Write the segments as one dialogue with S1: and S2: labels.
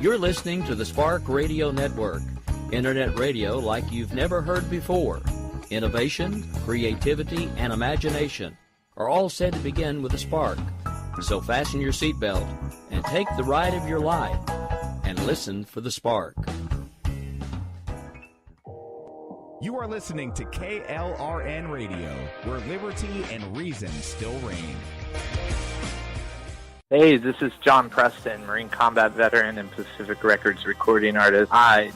S1: You're listening to the Spark Radio Network, Internet radio like you've never heard before. Innovation, creativity, and imagination are all said to begin with a spark. So fasten your seatbelt and take the ride of your life and listen for the spark.
S2: You are listening to KLRN Radio, where liberty and reason still reign.
S3: Hey, this is John Preston, Marine Combat Veteran and Pacific Records recording artist.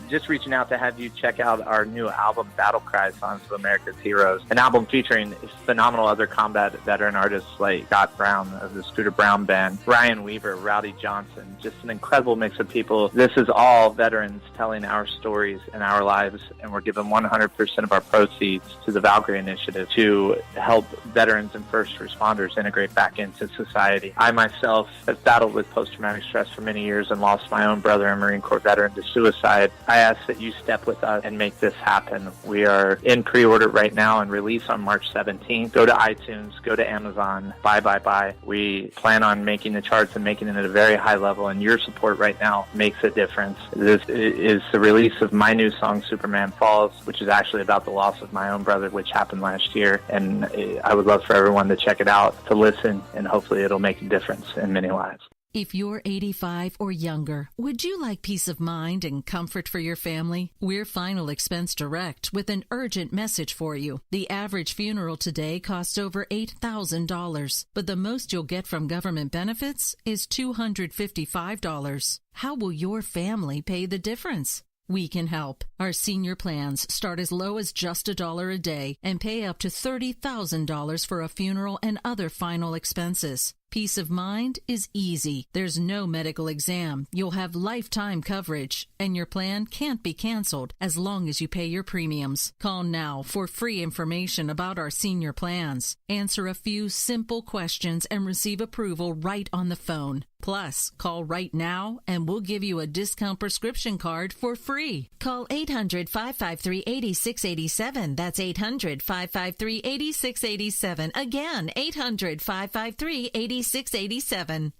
S3: Just reaching out to have you check out our new album, Battle Cry, Songs of America's Heroes, an album featuring phenomenal other combat veteran artists like Scott Brown of the Scooter Brown Band, Ryan Weaver, Rowdy Johnson, just an incredible mix of people. This is all veterans telling our stories and our lives, and we're giving 100% of our proceeds to the Valkyrie Initiative to help veterans and first responders integrate back into society. I myself have battled with post-traumatic stress for many years and lost my own brother, a Marine Corps veteran, to suicide. I ask that you step with us and make this happen. We are in pre-order right now and release on March 17th. Go to iTunes, go to Amazon, buy. We plan on making the charts and making it at a very high level, and your support right now makes a difference. This is the release of my new song, Superman Falls, which is actually about the loss of my own brother, which happened last year, and I would love for everyone to check it out, to listen, and hopefully it'll make a difference in many lives.
S4: If you're 85 or younger, would you like peace of mind and comfort for your family? We're Final Expense Direct with an urgent message for you. The average funeral today costs over $8,000, but the most you'll get from government benefits is $255. How will your family pay the difference? We can help. Our senior plans start as low as just $1 a day and pay up to $30,000 for a funeral and other final expenses. Peace of mind is easy. There's no medical exam. You'll have lifetime coverage, and your plan can't be canceled as long as you pay your premiums. Call now for free information about our senior plans. Answer a few simple questions and receive approval right on the phone. Plus, call right now and we'll give you a discount prescription card for free. Call 800-553-8687. That's 800-553-8687. Again, 800-553-8687. 687.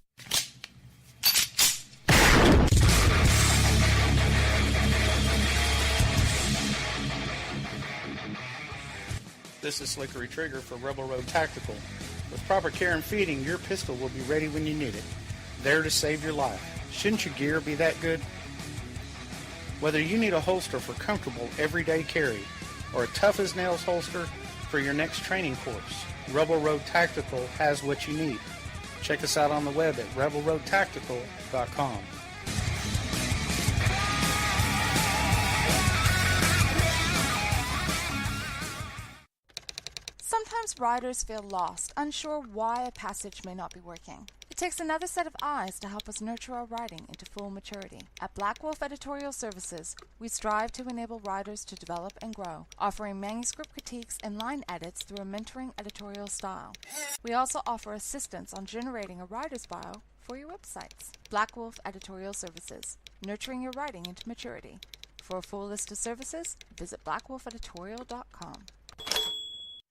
S5: This is Slickery Trigger for Rebel Road Tactical. With proper care and feeding, your pistol will be ready when you need it. There to save your life. Shouldn't your gear be that good? Whether you need a holster for comfortable everyday carry or a tough-as-nails holster for your next training course, Rebel Road Tactical has what you need. Check us out on the web at rebelroadtactical.com.
S6: Sometimes riders feel lost, unsure why a passage may not be working. It takes another set of eyes to help us nurture our writing into full maturity. At Black Wolf Editorial Services, we strive to enable writers to develop and grow, offering manuscript critiques and line edits through a mentoring editorial style. We also offer assistance on generating a writer's bio for your websites. Black Wolf Editorial Services, nurturing your writing into maturity. For a full list of services, visit blackwolfeditorial.com.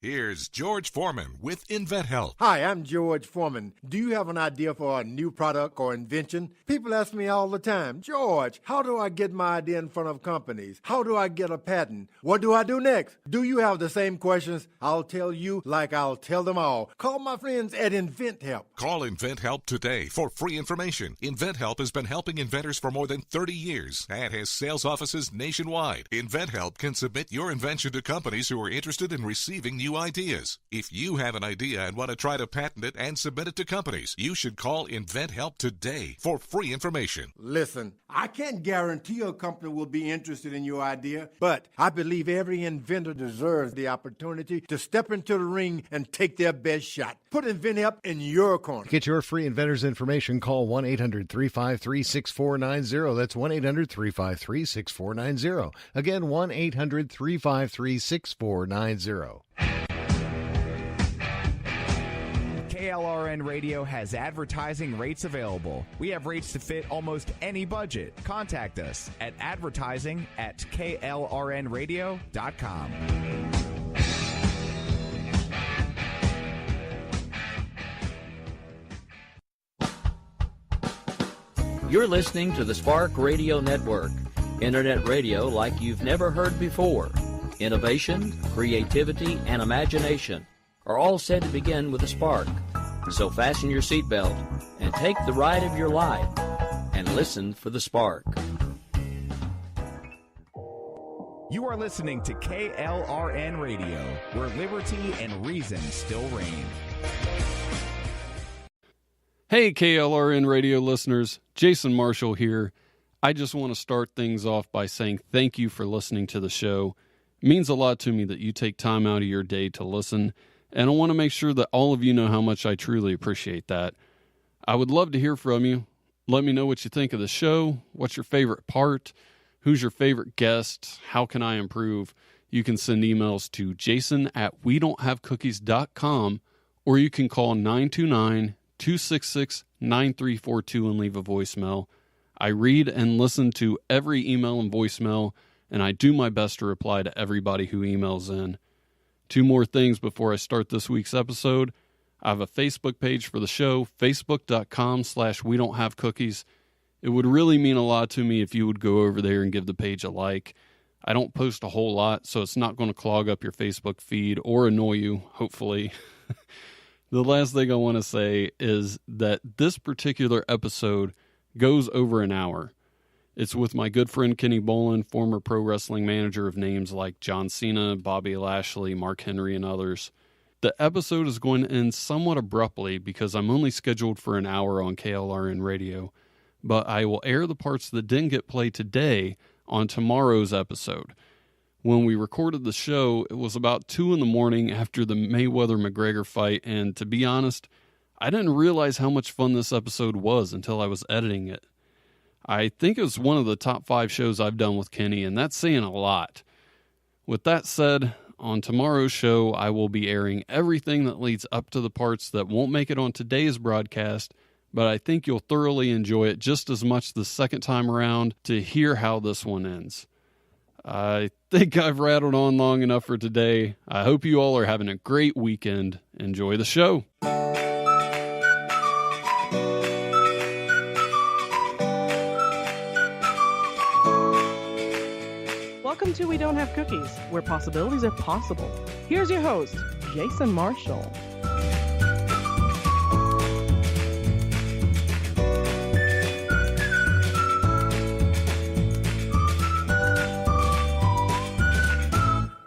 S7: Here's George Foreman with InventHelp.
S8: Hi, I'm George Foreman. Do you have an idea for a new product or invention? People ask me all the time, George, how do I get my idea in front of companies? How do I get a patent? What do I do next? Do you have the same questions? I'll tell you like I'll tell them all. Call my friends at InventHelp.
S7: Call InventHelp today for free information. InventHelp has been helping inventors for more than 30 years and has sales offices nationwide. InventHelp can submit your invention to companies who are interested in receiving new ideas. If you have an idea and want to try to patent it and submit it to companies, you should call InventHelp today for free information.
S8: Listen, I can't guarantee a company will be interested in your idea, but I believe every inventor deserves the opportunity to step into the ring and take their best shot. Put InventHelp in your corner.
S9: Get your free inventor's information. Call 1-800-353-6490. That's 1-800-353-6490. Again, 1-800-353-6490.
S2: KLRN Radio has advertising rates available. We have rates to fit almost any budget. Contact us at advertising@klrnradio.com.
S1: You're listening to the Spark Radio Network, Internet radio like you've never heard before. Innovation, creativity, and imagination are all said to begin with a spark. So fasten your seatbelt and take the ride of your life and listen for the spark.
S2: You are listening to KLRN Radio, where liberty and reason still reign.
S10: Hey, KLRN Radio listeners, Jason Marshall here. I just want to start things off by saying thank you for listening to the show. It means a lot to me that you take time out of your day to listen, and I want to make sure that all of you know how much I truly appreciate that. I would love to hear from you. Let me know what you think of the show, what's your favorite part, who's your favorite guest, how can I improve. You can send emails to jason@wedon'thavecookies.com, or you can call 929-266-9342 and leave a voicemail. I read and listen to every email and voicemail, and I do my best to reply to everybody who emails in. Two more things before I start this week's episode. I have a Facebook page for the show, facebook.com/wedon'thavecookies. It would really mean a lot to me if you would go over there and give the page a like. I don't post a whole lot, so it's not going to clog up your Facebook feed or annoy you, hopefully. The last thing I want to say is that this particular episode goes over an hour. It's with my good friend Kenny Bolin, former pro wrestling manager of names like John Cena, Bobby Lashley, Mark Henry, and others. The episode is going to end somewhat abruptly because I'm only scheduled for an hour on KLRN Radio, but I will air the parts that didn't get played today on tomorrow's episode. When we recorded the show, it was about 2 a.m. after the Mayweather-McGregor fight, and to be honest, I didn't realize how much fun this episode was until I was editing it. I think it was one of the top 5 shows I've done with Kenny, and that's saying a lot. With that said, on tomorrow's show, I will be airing everything that leads up to the parts that won't make it on today's broadcast, but I think you'll thoroughly enjoy it just as much the second time around to hear how this one ends. I think I've rattled on long enough for today. I hope you all are having a great weekend. Enjoy the show.
S11: Welcome to We Don't Have Cookies, where possibilities are possible. Here's your host, Jason Marshall.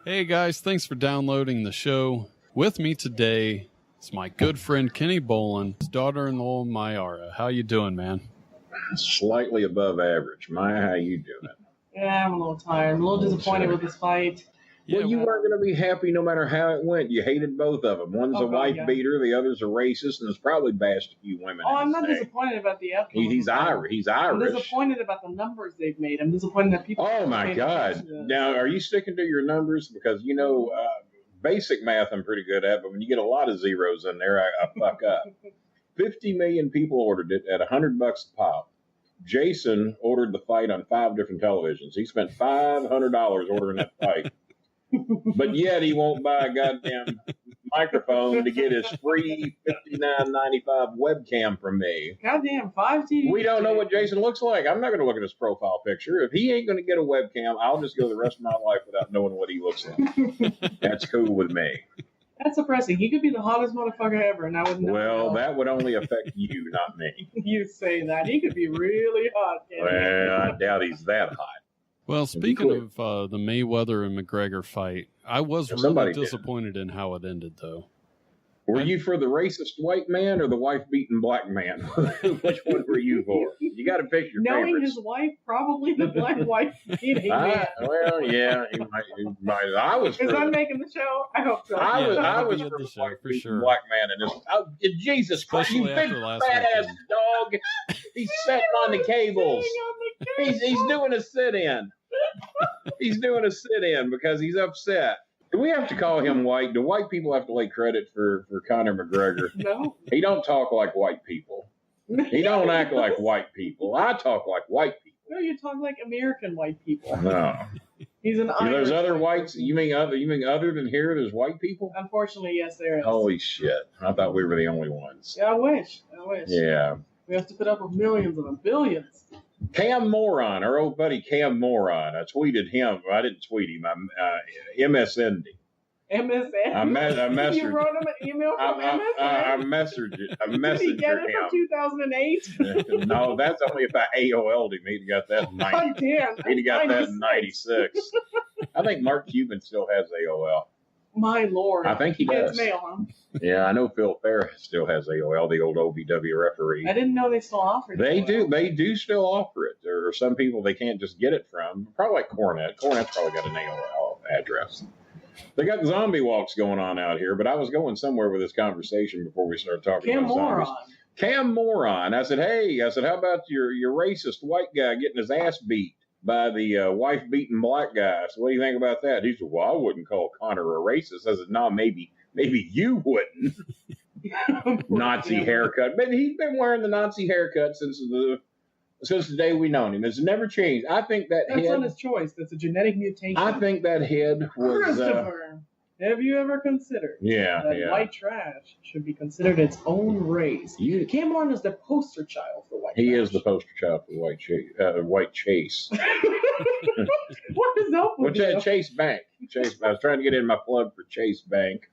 S10: Hey guys, thanks for downloading the show. With me today is my good friend Kenny Bolin, his daughter-in-law Mayara. How you doing, man?
S12: Slightly above average. Maya, how you doing?
S11: Yeah, I'm a little tired. I'm a little disappointed with this fight.
S12: Well, you weren't going to be happy no matter how it went. You hated both of them. One's a wife beater, the other's a racist, and it's probably bashed a few women.
S11: Oh, I'm not disappointed about the outcome.
S12: He's Irish.
S11: I'm disappointed about the numbers they've made. I'm disappointed that people...
S12: Oh, my God. Now, are you sticking to your numbers? Because, you know, basic math I'm pretty good at, but when you get a lot of zeros in there, I fuck up. 50 million people ordered it at $100 a pop. Jason ordered the fight on 5 different televisions. He spent $500 ordering that fight. But yet he won't buy a goddamn microphone to get his free $59.95 webcam from me.
S11: Goddamn, 5 TVs.
S12: We don't know what Jason looks like. I'm not going to look at his profile picture. If he ain't going to get a webcam, I'll just go the rest of my life without knowing what he looks like. That's cool with me.
S11: That's depressing. He could be the hottest motherfucker ever, and I would know.
S12: Well, that would only affect you, not me.
S11: You say that. He could be really hot.
S12: Well, I doubt he's that hot.
S10: Well, speaking of the Mayweather and McGregor fight, I was really disappointed in how it ended, though.
S12: Were you for the racist white man or the wife-beating black man? Which one were you for? You got to pick your
S11: Knowing
S12: favorites.
S11: his wife, probably the black wife-beating man.
S12: Well, yeah, he might. I was.
S11: Is that making the show? I hope so.
S12: I was for the show, for sure. Black man in this. Jesus Christ, you big fat-ass dog. He's sitting on the cables. He's doing a sit-in. He's doing a sit-in because he's upset. Do we have to call him white? Do white people have to lay credit for Conor McGregor?
S11: No.
S12: He don't talk like white people. He don't act like white people. I talk like white people.
S11: No, you talk like American white people.
S12: No.
S11: He's an Irish.
S12: There's other whites. You mean other than here? There's white people.
S11: Unfortunately, yes, there is.
S12: Holy shit! I thought we were the only ones.
S11: Yeah, I wish.
S12: Yeah.
S11: We have to put up with millions of them, billions.
S12: Cam Moron, our old buddy Cam Moron. I tweeted him. I didn't tweet him. I MSN'd him.
S11: MSN?
S12: I messaged.
S11: You wrote him an email from MSN?
S12: I messaged it.
S11: Did he get it from 2008?
S12: No, that's only if I AOL'd him. He'd got that in 90. He'd got that in 96. I think Mark Cuban still has AOL.
S11: My Lord.
S12: I think he does.
S11: It's mail, huh?
S12: Yeah, I know Phil Fair still has AOL, the old OVW referee.
S11: I didn't know they still offer it.
S12: They do. They do still offer it. There are some people they can't just get it from. Probably like Cornette. Cornette's probably got an AOL address. They got zombie walks going on out here, but I was going somewhere with this conversation before we started talking about zombies. Cam Moron. I said, how about your racist white guy getting his ass beat by the wife-beating black guy? I said, what do you think about that? He said, well, I wouldn't call Connor a racist. I said, no, maybe you wouldn't. Nazi haircut. But he's been wearing the Nazi haircut since the day we known him. It's never changed. I think that's
S11: head... That's not his choice. That's a genetic mutation.
S12: I think that head was...
S11: Christopher, have you ever considered that white trash should be considered its own race? Cam Moran is the poster child for white trash. He
S12: is the poster child for white chase.
S11: What is up with you?
S12: Chase Bank. I was trying to get in my plug for Chase Bank.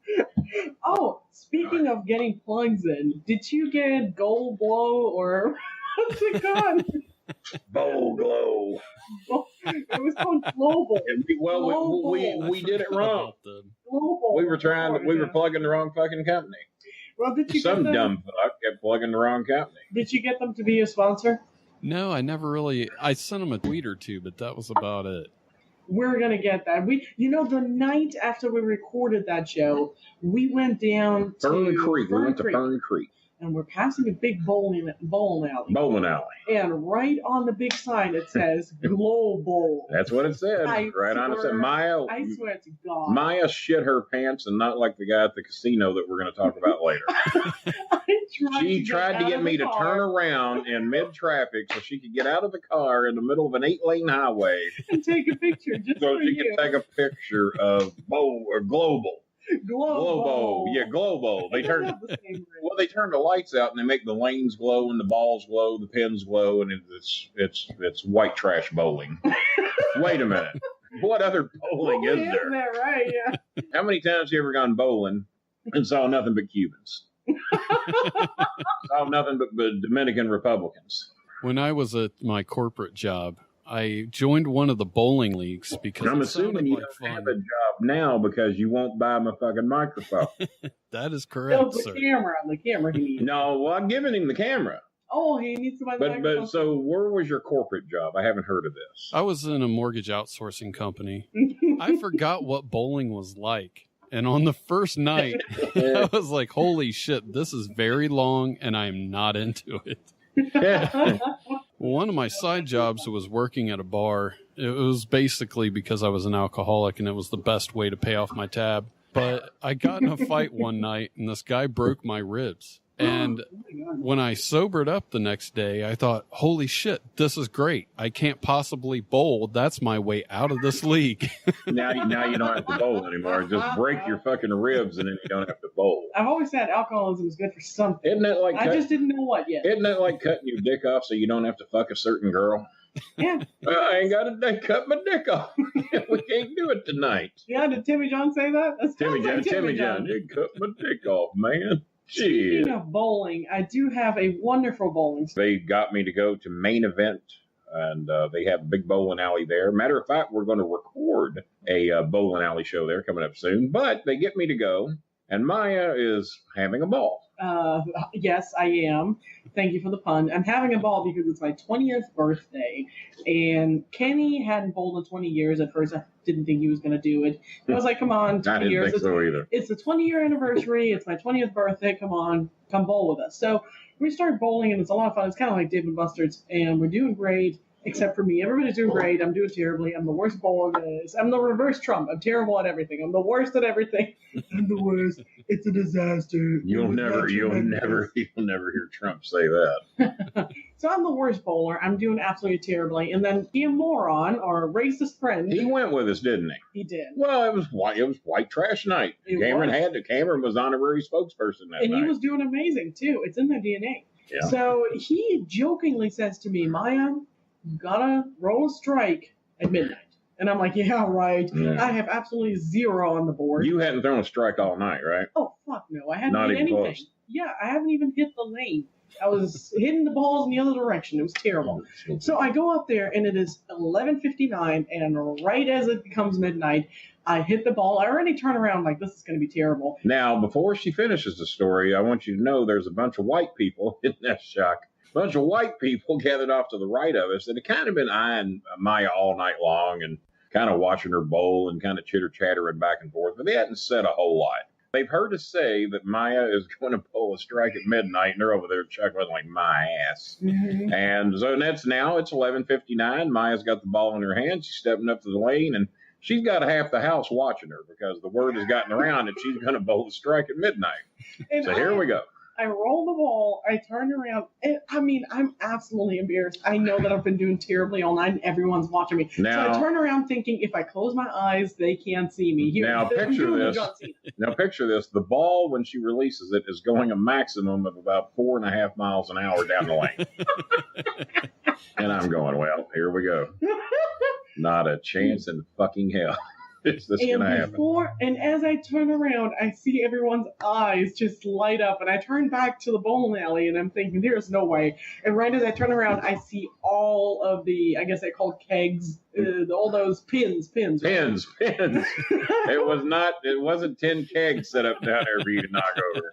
S11: Oh, speaking of getting plugs in, did you get Gold Blow or... What's it called?
S12: Bowl Glow.
S11: It was called Global.
S12: We did it wrong.
S11: Global.
S12: We were plugging the wrong fucking company.
S11: Well, did you
S12: Some dumb fuck kept plugging the wrong company.
S11: Did you get them to be a sponsor?
S10: No, I never really. I sent them a tweet or two, but that was about it.
S11: We're going to get that. The night after we recorded that show, we went down to
S12: Fern Creek. We went to Fern Creek.
S11: And we're passing a big bowling alley.
S12: Bowling alley.
S11: And right on the big sign it says Global.
S12: That's what it said. Right on it said Maya.
S11: I swear to God.
S12: Maya shit her pants, and not like the guy at the casino that we're going to talk about later. She tried to get me to turn around in mid-traffic so she could get out of the car in the middle of an 8-lane highway.
S11: And take a picture just
S12: so
S11: for
S12: she
S11: you.
S12: could take a picture of Global.
S11: Globo.
S12: Yeah, Globo. They turn the lights out and they make the lanes glow and the balls glow, the pins glow, and it's white trash bowling. Wait a minute. What other bowling is there?
S11: That right? Yeah.
S12: How many times have you ever gone bowling and saw nothing but Cubans? Saw nothing but Dominican Republicans.
S10: When I was at my corporate job, I joined one of the bowling leagues because
S12: I'm assuming you don't have a job now because you won't buy my fucking microphone.
S10: That is correct,
S11: sir. The camera he needs.
S12: No, well, I'm giving him the camera.
S11: Oh, he needs to buy the microphone.
S12: But so where was your corporate job? I haven't heard of this.
S10: I was in a mortgage outsourcing company. I forgot what bowling was like. And on the first night, I was like, holy shit, this is very long and I'm not into it. One of my side jobs was working at a bar. It was basically because I was an alcoholic and it was the best way to pay off my tab. But I got in a fight one night and this guy broke my ribs. And when I sobered up the next day, I thought, holy shit, this is great. I can't possibly bowl. That's my way out of this league.
S12: Now you don't have to bowl anymore. Just break your fucking ribs and then you don't have to bowl.
S11: I've always said alcoholism is good for something.
S12: Isn't it like
S11: I just didn't know what yet.
S12: Isn't that like cutting your dick off so you don't have to fuck a certain girl?
S11: Yeah.
S12: I ain't got to cut my dick off. We can't do it tonight.
S11: Yeah, did Timmy John say that?
S12: Timmy John did cut my dick off, man.
S11: Speaking of bowling, I do have a wonderful bowling.
S12: They got me to go to Main Event, and they have a big bowling alley there. Matter of fact, we're going to record a bowling alley show there coming up soon. But they get me to go, and Maya is having a ball.
S11: Yes, I am. Thank you for the pun. I'm having a ball because it's my 20th birthday, and Kenny hadn't bowled in 20 years. At first, I didn't think he was going to do it. I was like, come on, 20 years.
S12: Think so either.
S11: It's the 20-year anniversary. It's my 20th birthday. Come on, come bowl with us. So we started bowling, and it's a lot of fun. It's kind of like Dave and Buster's, and we're doing great. Except for me. Everybody's doing great. I'm doing terribly. I'm the worst bowler there is. I'm the reverse Trump. I'm terrible at everything. I'm the worst at everything. I'm the worst. It's a disaster.
S12: You'll never hear Trump say that.
S11: So I'm the worst bowler. I'm doing absolutely terribly. And then be a moron or a racist friend.
S12: He went with us, didn't he?
S11: He did.
S12: Well, it was white trash night. Cameron was honorary spokesperson that night.
S11: And he was doing amazing too. It's in their DNA.
S12: Yeah.
S11: So he jokingly says to me, Maya, you gotta roll a strike at midnight. And I'm like, yeah, right. Yeah. I have absolutely zero on the board.
S12: You hadn't thrown a strike all night, right?
S11: Oh, fuck no. I hadn't
S12: Not
S11: hit
S12: even
S11: anything.
S12: close.
S11: Yeah, I haven't even hit the lane. I was hitting the balls in the other direction. It was terrible. So I go up there, and it is 11:59, and right as it becomes midnight, I hit the ball. I already turn around like, this is going to be terrible.
S12: Now, before she finishes the story, I want you to know there's a bunch of white people in that shock. A bunch of white people gathered off to the right of us that had kind of been eyeing Maya all night long and kind of watching her bowl and kind of chitter-chattering back and forth, but they hadn't said a whole lot. They've heard us say that Maya is going to pull a strike at midnight, and they're over there chuckling like, my ass. Mm-hmm. And so it's 11:59. Maya's got the ball in her hand. She's stepping up to the lane, and she's got half the house watching her because the word has gotten around that she's going to bowl the strike at midnight. And so here we go.
S11: I roll the ball, I turn around, and I'm absolutely embarrassed. I know that I've been doing terribly all night, and everyone's watching me.
S12: Now,
S11: so I turn around thinking, if I close my eyes, they can't see me. Here,
S12: now picture this. Now picture this. The ball, when she releases it, is going a maximum of about 4.5 miles an hour down the lane. And I'm going, well, here we go. Not a chance in fucking hell. Is this going to happen?
S11: And as I turn around, I see everyone's eyes just light up, and I turn back to the bowling alley, and I'm thinking, there's no way. And right as I turn around, I see all of the, I guess they call kegs, all those pins. Right?
S12: Pins. It wasn't 10 kegs set up down there for you to knock over.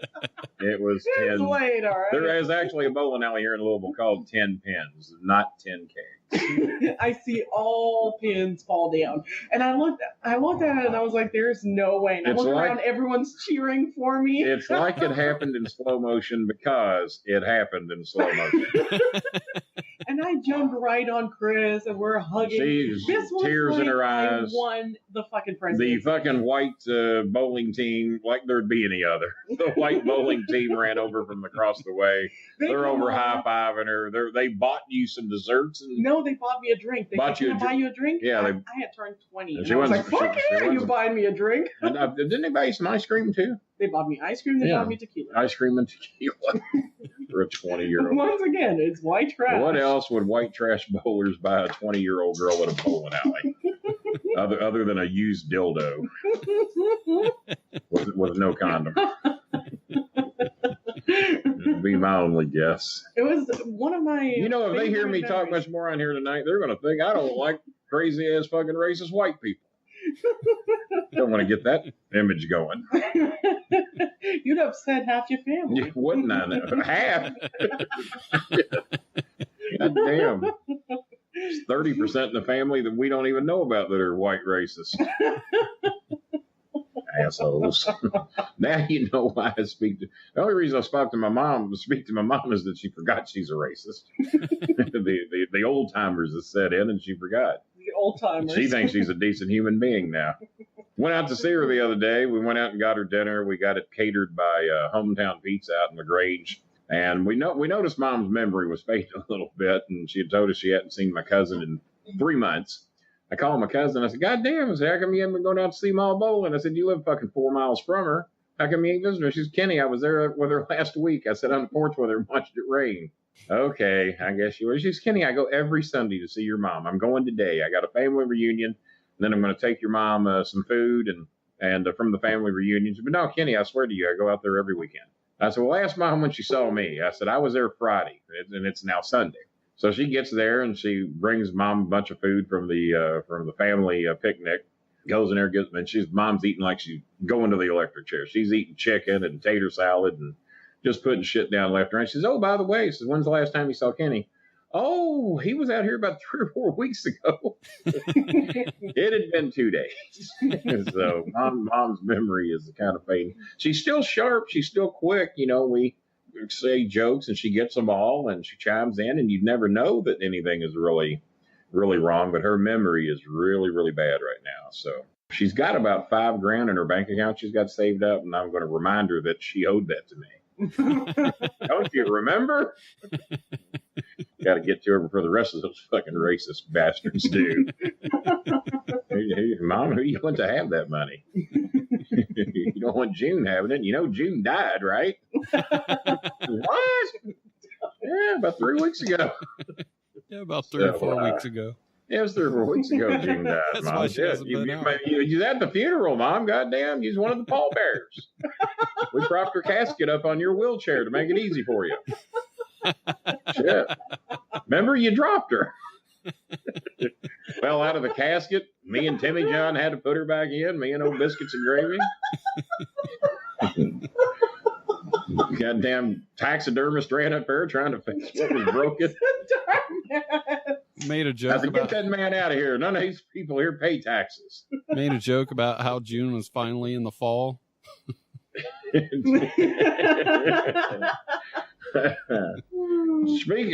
S12: It was 10.
S11: It's late, all right.
S12: There is actually a bowling alley here in Louisville called 10 Pins, not 10 kegs.
S11: I see all pins fall down, and I looked at it, and I was like, "There's no way." And I look around, everyone's cheering for me.
S12: It's like it happened in slow motion because it happened in slow motion.
S11: And I jumped right on Chris, and we're hugging.
S12: This was tears in her eyes.
S11: I won the fucking presidency.
S12: The fucking white bowling team, like there'd be any other. The white bowling team ran over from across the way. They're over high-fiving her. They bought you some desserts. And
S11: no, they bought me a drink. They said, can I buy you a drink?
S12: Yeah.
S11: I had turned 20. And I was like, fuck yeah, you buying me a drink.
S12: And, didn't they buy you some ice cream, too?
S11: They bought me ice cream. They bought me tequila.
S12: Ice cream and tequila. For a 20-year-old.
S11: Once again, it's white trash.
S12: What else would white trash bowlers buy a 20-year-old girl at a bowling alley? other than a used dildo. with no condom. That'd be my only guess.
S11: It was one of my...
S12: You know, if they hear me talk much more on here tonight, they're going to think I don't like crazy-ass fucking racist white people. Don't want to get that image going.
S11: You'd upset half your family.
S12: You wouldn't I know? Half? God damn. There's 30% in the family that we don't even know about that are white racists. Assholes. Now you know why I speak to... The only reason I speak to my mom is that she forgot she's a racist. the old timers have set in and she forgot.
S11: The old timers.
S12: She thinks she's a decent human being now. Went out to see her the other day. We went out and got her dinner. We got it catered by Hometown Pizza out in LaGrange. And we noticed Mom's memory was fading a little bit, and she had told us she hadn't seen my cousin in 3 months. I called my cousin. I said, God damn, I said, how come you haven't been going out to see Ma Bolin? I said, you live fucking 4 miles from her. How come you ain't visiting her? She said, Kenny, I was there with her last week. I sat on the porch with her and watched it rain. Okay, I guess you were. She said, Kenny, I go every Sunday to see your mom. I'm going today. I got a family reunion. And then I'm going to take your mom some food and from the family reunion. She said, but no, Kenny, I swear to you, I go out there every weekend. I said, well, ask Mom when she saw me. I said, I was there Friday, and it's now Sunday. So she gets there, and she brings Mom a bunch of food from the family picnic, goes in there, and Mom's eating like she's going to the electric chair. She's eating chicken and tater salad and just putting shit down left and right. She says, oh, by the way, says, when's the last time you saw Kenny? Oh, he was out here about 3 or 4 weeks ago. It had been 2 days. So Mom's memory is the kind of fading. She's still sharp. She's still quick. You know, we say jokes and she gets them all and she chimes in and you'd never know that anything is really, really wrong. But her memory is really, really bad right now. So she's got about $5,000 in her bank account she's got saved up. And I'm going to remind her that she owed that to me. Don't you remember? Got to get to her before the rest of those fucking racist bastards do. Hey, Mom, who you want to have that money? You don't want June having it. You know June died, right? What? Yeah, about 3 weeks ago.
S10: Yeah, about 3 or 4 weeks ago.
S12: Yeah, it was 3 or 4 weeks ago June died,
S10: That's
S12: Mom.
S10: why she hasn't been out.
S12: You was at the funeral, Mom. Goddamn, you was one of the pallbearers. We propped her casket up on your wheelchair to make it easy for you. Shit. Remember, you dropped her. Fell out of the casket. Me and Timmy John had to put her back in. Me and old Biscuits and Gravy. Goddamn taxidermist ran up there trying to fix what was broken.
S10: Made a joke
S12: I said,
S10: about
S12: get that man out of here. None of these people here pay taxes.
S10: Made a joke about how June was finally in the fall.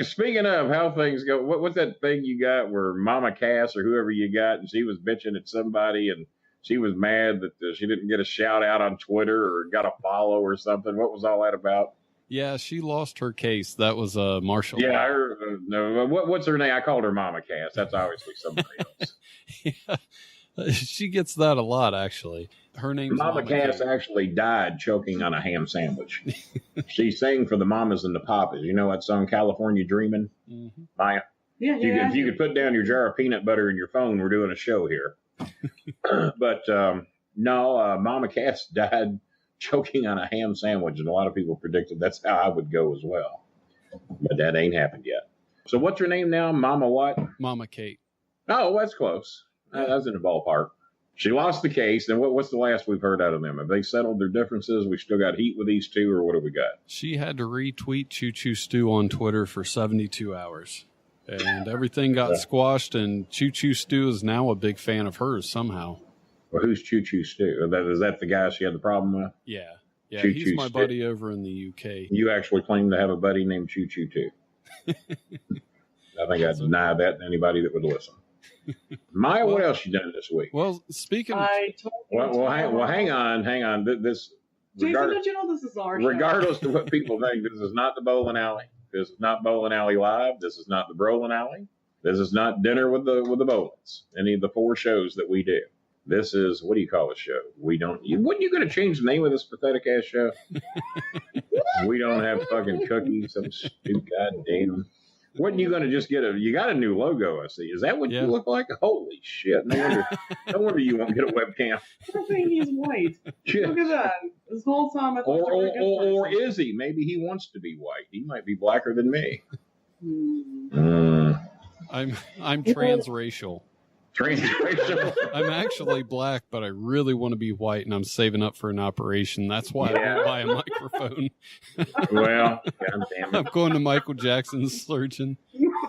S12: Speaking of how things go, what's that thing you got where Mama Cass or whoever you got, and she was bitching at somebody and she was mad that she didn't get a shout out on Twitter or got a follow or something. What was all that about?
S10: Yeah, she lost her case. That was Marshall.
S12: Yeah, no, what's her name? I called her Mama Cass. That's obviously somebody else.
S10: Yeah, she gets that a lot, actually. Her name's
S12: Mama Cass actually died choking on a ham sandwich. She sang for the mamas and the papas. You know that song, California Dreamin'? Mm-hmm. Maya?
S11: Yeah,
S12: if you could put down your jar of peanut butter in your phone, we're doing a show here. But no, Mama Cass died choking on a ham sandwich, and a lot of people predicted that's how I would go as well. But that ain't happened yet. So what's her name now? Mama what?
S10: Mama Kate.
S12: Oh, that's close. I was in the ballpark. She lost the case. And what's the last we've heard out of them? Have they settled their differences? We still got heat with these two, or what have we got?
S10: She had to retweet Choo Choo Stew on Twitter for 72 hours. And everything got squashed, and Choo Choo Stew is now a big fan of hers somehow.
S12: Well, who's Choo Choo Stew? Is that the guy she had the problem with?
S10: Yeah. Yeah,
S12: Choo
S10: he's
S12: Choo
S10: my
S12: Stew.
S10: buddy over in the UK.
S12: You actually claim to have a buddy named Choo Choo too. I think I'd deny that to anybody that would listen. Maya, what else you done this week?
S10: Well, speaking of...
S12: hang on. This
S11: Jason, don't you know this is our show?
S12: Regardless of what people think, this is not the bowling alley. This is not Bowling Alley Live. This is not the Brolin Alley. This is not Dinner with the Bolins. Any of the 4 shows that we do. This is, what do you call a show? Wasn't you going to change the name of this pathetic ass show? We don't have fucking cookies. Some stupid goddamn. Wasn't you going to just you got a new logo, I see. Is that what you look like? Holy shit. No wonder you won't get a webcam.
S11: I think he's white. Look at that. This whole time I thought
S12: or is he? Maybe he wants to be white. He might be blacker than me.
S10: I'm transracial.
S12: Transracial.
S10: I'm actually black, but I really want to be white, and I'm saving up for an operation. That's why I won't buy a microphone.
S12: Well, goddamn it.
S10: I'm going to Michael Jackson's surgeon.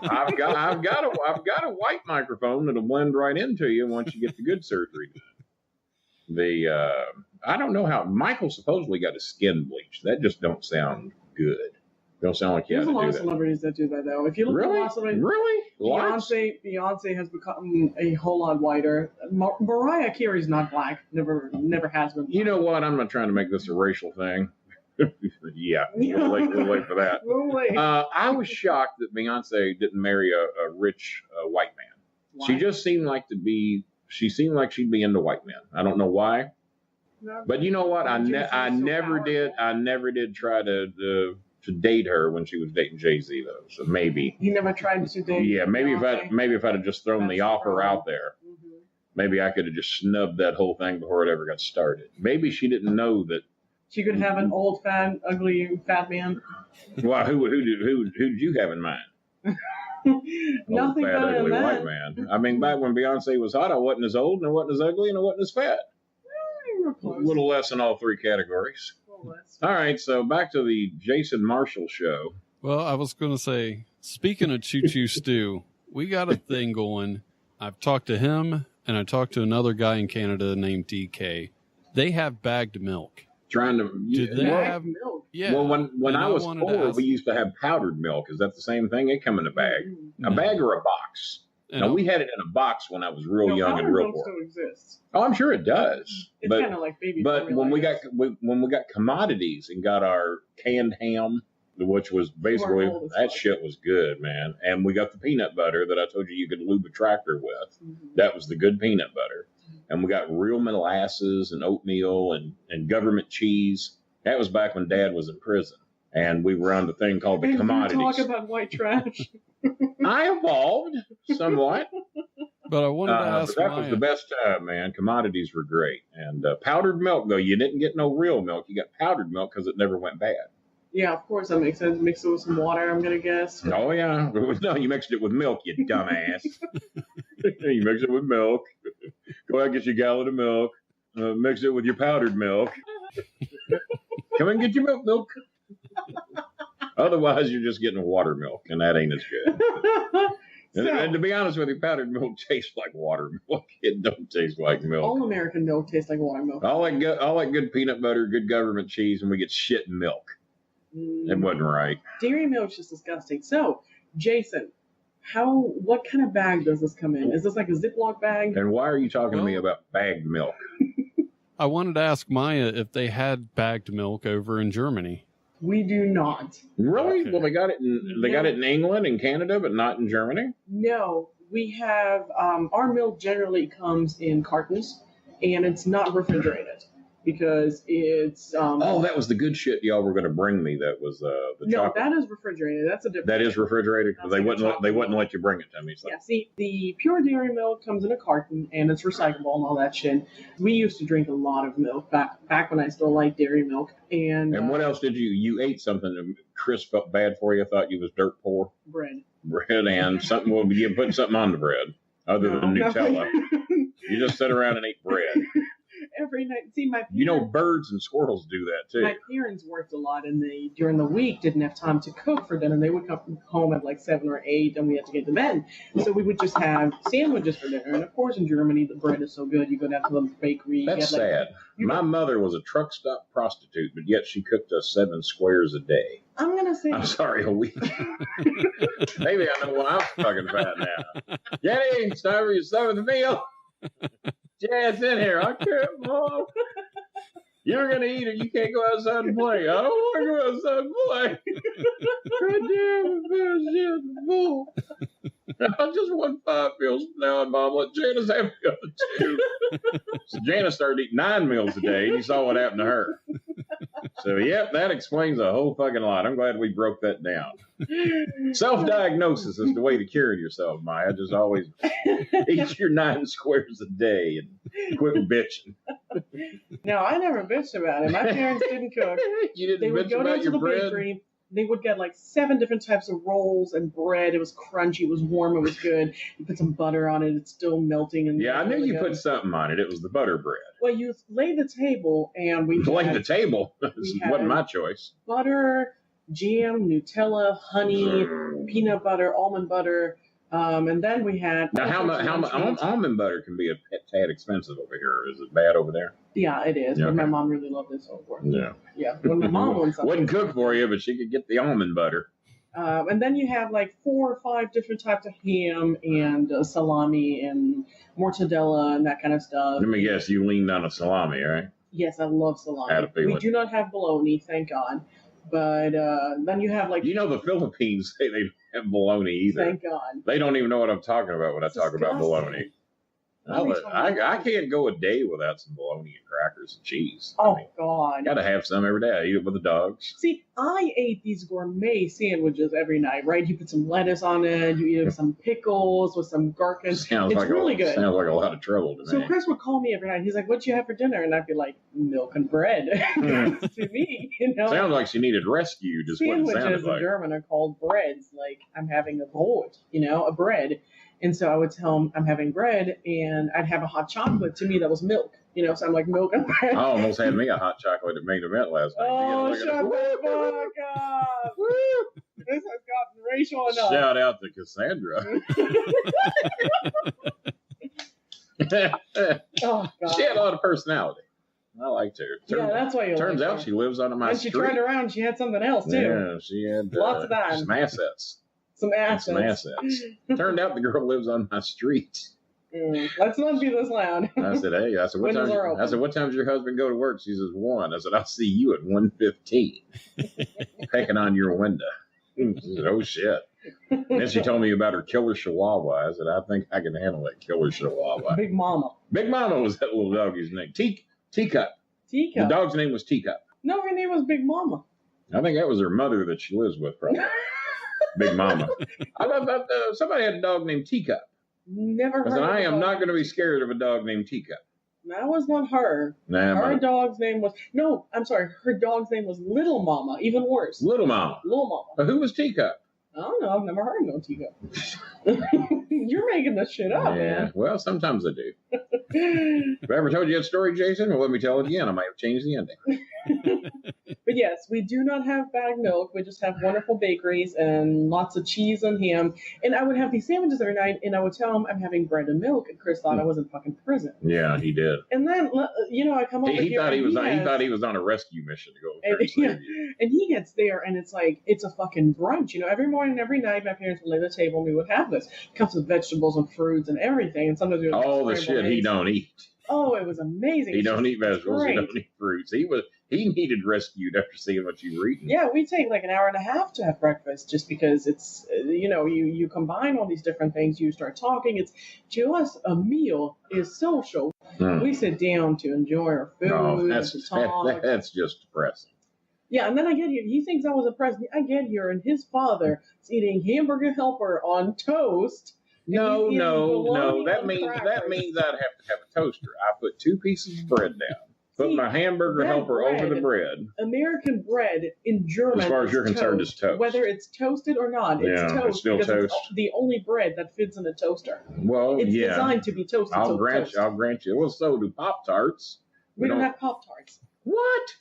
S12: I've got a white microphone that'll blend right into you once you get the good surgery. I don't know how Michael supposedly got his skin bleached. That just don't sound good. Don't sound like you had to do that.
S11: There's a lot of celebrities that do that, though. If you look at a lot of celebrities, Beyonce has become a whole lot whiter. Mariah Carey's not black. Never has been.
S12: You know what? I'm not trying to make this a racial thing. Yeah, we'll wait for that. I was shocked that Beyonce didn't marry a rich white man. Why? She just seemed like she seemed like she'd be into white men. I don't know why. No, but you know what? I never did try to date her when she was dating Jay-Z though. So maybe
S11: you never tried to date.
S12: Yeah, maybe if I'd have just thrown the offer out there, maybe I could have just snubbed that whole thing before it ever got started. Maybe she didn't know that
S11: she could have an old, fat, ugly, fat man.
S12: Well, who did you have in mind?
S11: Nothing
S12: old, fat,
S11: better
S12: ugly
S11: than
S12: white man. I mean, back when Beyonce was hot, I wasn't as old, and I wasn't as ugly, and I wasn't as fat. A little less in all 3 categories. All right, so back to the Jason Marshall show.
S10: Well, I was going to say, speaking of Choo Choo Stew, we got a thing going. I've talked to him, and I talked to another guy in Canada named DK. They have bagged milk.
S12: Did
S10: they have milk? Yeah.
S12: Well, when I was 4, we used to have powdered milk. Is that the same thing? It come in a bag. A bag or a box? Now, we had it in a box when I was real young and real poor.
S11: Still exists.
S12: Oh, I'm sure it does.
S11: It's kind of like baby
S12: But
S11: formula,
S12: when we got commodities and got our canned ham, which was basically, that shit was good, man. And we got the peanut butter that I told you could lube a tractor with. That was the good peanut butter. And we got real molasses and oatmeal and government cheese. That was back when Dad was in prison. And we run the thing called the commodities.
S11: Talk about white trash.
S12: I evolved somewhat.
S10: But I wanted to ask
S12: but that was the best time, man. Commodities were great. And powdered milk, though, you didn't get no real milk. You got powdered milk because it never went bad.
S11: Yeah, of course, that makes sense. Mix it with some water, I'm going to guess.
S12: Oh, yeah. No, you mixed it with milk, you dumbass. You mix it with milk. Go out and get your gallon of milk. Mix it with your powdered milk. Come and get your milk. Otherwise, you're just getting water milk, and that ain't as good. And to be honest with you, powdered milk tastes like water milk. It don't taste like milk.
S11: All American milk tastes like water milk.
S12: All that good peanut butter, good government cheese, and we get shit milk. It wasn't right.
S11: Dairy milk's just disgusting. So, Jason, what kind of bag does this come in? Is this like a Ziploc bag?
S12: And why are you talking to me about bagged milk?
S10: I wanted to ask Maya if they had bagged milk over in Germany.
S11: We do not.
S12: Really?
S10: Okay.
S12: Well, they got it in England and Canada, but not in Germany?
S11: No. We have, our milk generally comes in cartons, and it's not refrigerated because it's...
S12: that was the good shit y'all were going to bring me. That was the chocolate.
S11: No, that is refrigerated. That's a different...
S12: That is refrigerated? Because they wouldn't let you bring it to me. So.
S11: Yeah, see, the pure dairy milk comes in a carton, and it's recyclable and all that shit. We used to drink a lot of milk back when I still liked dairy milk. And
S12: what else did you ate something that Chris felt bad for you, thought you was dirt poor?
S11: Bread
S12: and something, well, you putting something on the bread other than Nutella. You just sit around and ate bread.
S11: Every night. See, my parents,
S12: birds and squirrels do that too.
S11: My parents worked a lot, and they during the week didn't have time to cook for dinner. They would come home at like 7 or 8, and we had to get to bed. So we would just have sandwiches for dinner. And of course, in Germany, the bread is so good. You go down to the bakery.
S12: That's sad. My mother was a truck stop prostitute, but yet she cooked us 7 squares a day.
S11: I'm
S12: sorry, a week. Maybe I know what I'm talking about now. Jenny, it's time for your 7th meal. Yeah, it's in here. I can't, Mom. You're going to eat it. You can't go outside and play. I don't want to go outside and play. I just want 5 meals from now on, Mom. Let Janice have the other 2. So Janice started eating 9 meals a day, and you saw what happened to her. So, yep, that explains a whole fucking lot. I'm glad we broke that down. Self-diagnosis is the way to cure yourself, Maya. Just always eat your 9 squares a day and quit bitching.
S11: No, I never bitched about it. My parents didn't cook.
S12: You didn't
S11: they would
S12: bitch
S11: go
S12: about
S11: down to
S12: your
S11: the
S12: bread?
S11: bakery. They would get like 7 different types of rolls and bread. It was crunchy. It was warm. It was good. You put some butter on it. It's still melting. And
S12: yeah, I knew you put something on it. It was the butter bread.
S11: Well, you laid the table, and we
S12: laid the table. This wasn't my choice.
S11: Butter, jam, Nutella, honey, peanut butter, almond butter, and then we had.
S12: Now, how much almond butter can be a tad expensive over here? Is it bad over there?
S11: Yeah, it is.
S12: Yeah,
S11: but
S12: okay.
S11: my mom really loved it so far.
S12: Yeah.
S11: Yeah. When my mom
S12: wouldn't cook for you, but she could get the almond butter.
S11: And then you have like 4 or 5 different types of ham and salami and mortadella and that kind of stuff.
S12: Let me guess, you leaned on a salami, right?
S11: Yes, I love salami.
S12: Had a feeling.
S11: We do not have bologna, thank God. But then you have like...
S12: You know the Philippines say they don't have bologna either.
S11: Thank God.
S12: They don't even know what I'm talking about when I talk about bologna. I can't go a day without some bologna and crackers and cheese.
S11: God.
S12: Got to have some every day. I eat it with the dogs.
S11: See, I ate these gourmet sandwiches every night, right? You put some lettuce on it, you eat it with some pickles, with some gherkins. It's really good.
S12: Sounds like a lot of trouble to me.
S11: So Chris would call me every night. He's like, "What'd you have for dinner?" And I'd be like, "Milk and bread." To me, you know.
S12: Sounds like she needed rescue. Just what it sounded
S11: sandwiches in
S12: like.
S11: German are called breads. Like, I'm having a Brot, a bread. And so I would tell him I'm having bread, and I'd have a hot chocolate. To me, that was milk. So I'm like, milk and bread.
S12: I almost had me a hot chocolate at main event last night.
S11: Oh, shut the fuck up. This has gotten racial enough.
S12: Shout out to Cassandra.
S11: Oh, God.
S12: She had a lot of personality. I liked her.
S11: That's why you
S12: Turns out she lives on my street.
S11: And she turned around and she had something else, too.
S12: Yeah, she had
S11: lots of that.
S12: Some assets.
S11: Some assets.
S12: Turned out the girl lives on my street.
S11: Let's not be this loud.
S12: I said, hey, what time does your husband go to work? She says, 1. I said, I'll see you at 1:15. Pecking on your window. She said, oh, shit. And then she told me about her killer chihuahua. I said, I think I can handle that killer chihuahua.
S11: Big Mama.
S12: Big Mama was that little doggy's name. Teacup.
S11: Teacup.
S12: The dog's name was Teacup.
S11: No, her name was Big Mama.
S12: I think that was her mother that she lives with, probably. Big Mama. Somebody had a dog named Teacup.
S11: Never heard of
S12: I am not going to be
S11: Teacup.
S12: scared of a dog named Teacup.
S11: That was not her. Her dog's name was... No, I'm sorry. Her dog's name was Little Mama. Even worse.
S12: Little Mama.
S11: Little Mama.
S12: But who was Teacup?
S11: I don't know. I've never heard of no Teacup. You're making this shit up, man.
S12: Well, sometimes I do. Have I ever told you that story, Jason? Well, let me tell it again. I might have changed the ending.
S11: But yes, we do not have bagged milk. We just have wonderful bakeries and lots of cheese and ham. And I would have these sandwiches every night, and I would tell him I'm having bread and milk, and Chris thought I was in fucking prison.
S12: Yeah, he did.
S11: And then, I come over
S12: he
S11: here.
S12: Thought he thought he was on a rescue mission to go over there.
S11: And he gets there, and it's like, it's a fucking brunch. Every morning, every night, my parents would lay the table, and we would have this. Comes with vegetables and fruits and everything. And sometimes we would
S12: all the shit he don't eat.
S11: Oh, it was amazing.
S12: He don't eat vegetables. He don't eat fruits. He needed rescued after seeing what you were eating.
S11: Yeah, we take like an hour and a half to have breakfast just because it's, you combine all these different things. You start talking. It's, to us, a meal is social. We sit down to enjoy our food.
S12: Oh,
S11: to talk.
S12: That's just depressing.
S11: Yeah, and then I get here. He thinks I was a president. I get here, and his father is eating hamburger helper on toast.
S12: No. That means I'd have to have a toaster. I put 2 pieces of bread down. Put my hamburger helper over the bread.
S11: American bread in German,
S12: as far as you're concerned, is toast.
S11: Whether it's toasted or not, it's toast.
S12: It's still toast.
S11: It's the only bread that fits in a toaster.
S12: Well,
S11: it's designed to be toasted.
S12: I'll grant you. Well, so do Pop-Tarts.
S11: We don't have Pop-Tarts.
S12: What?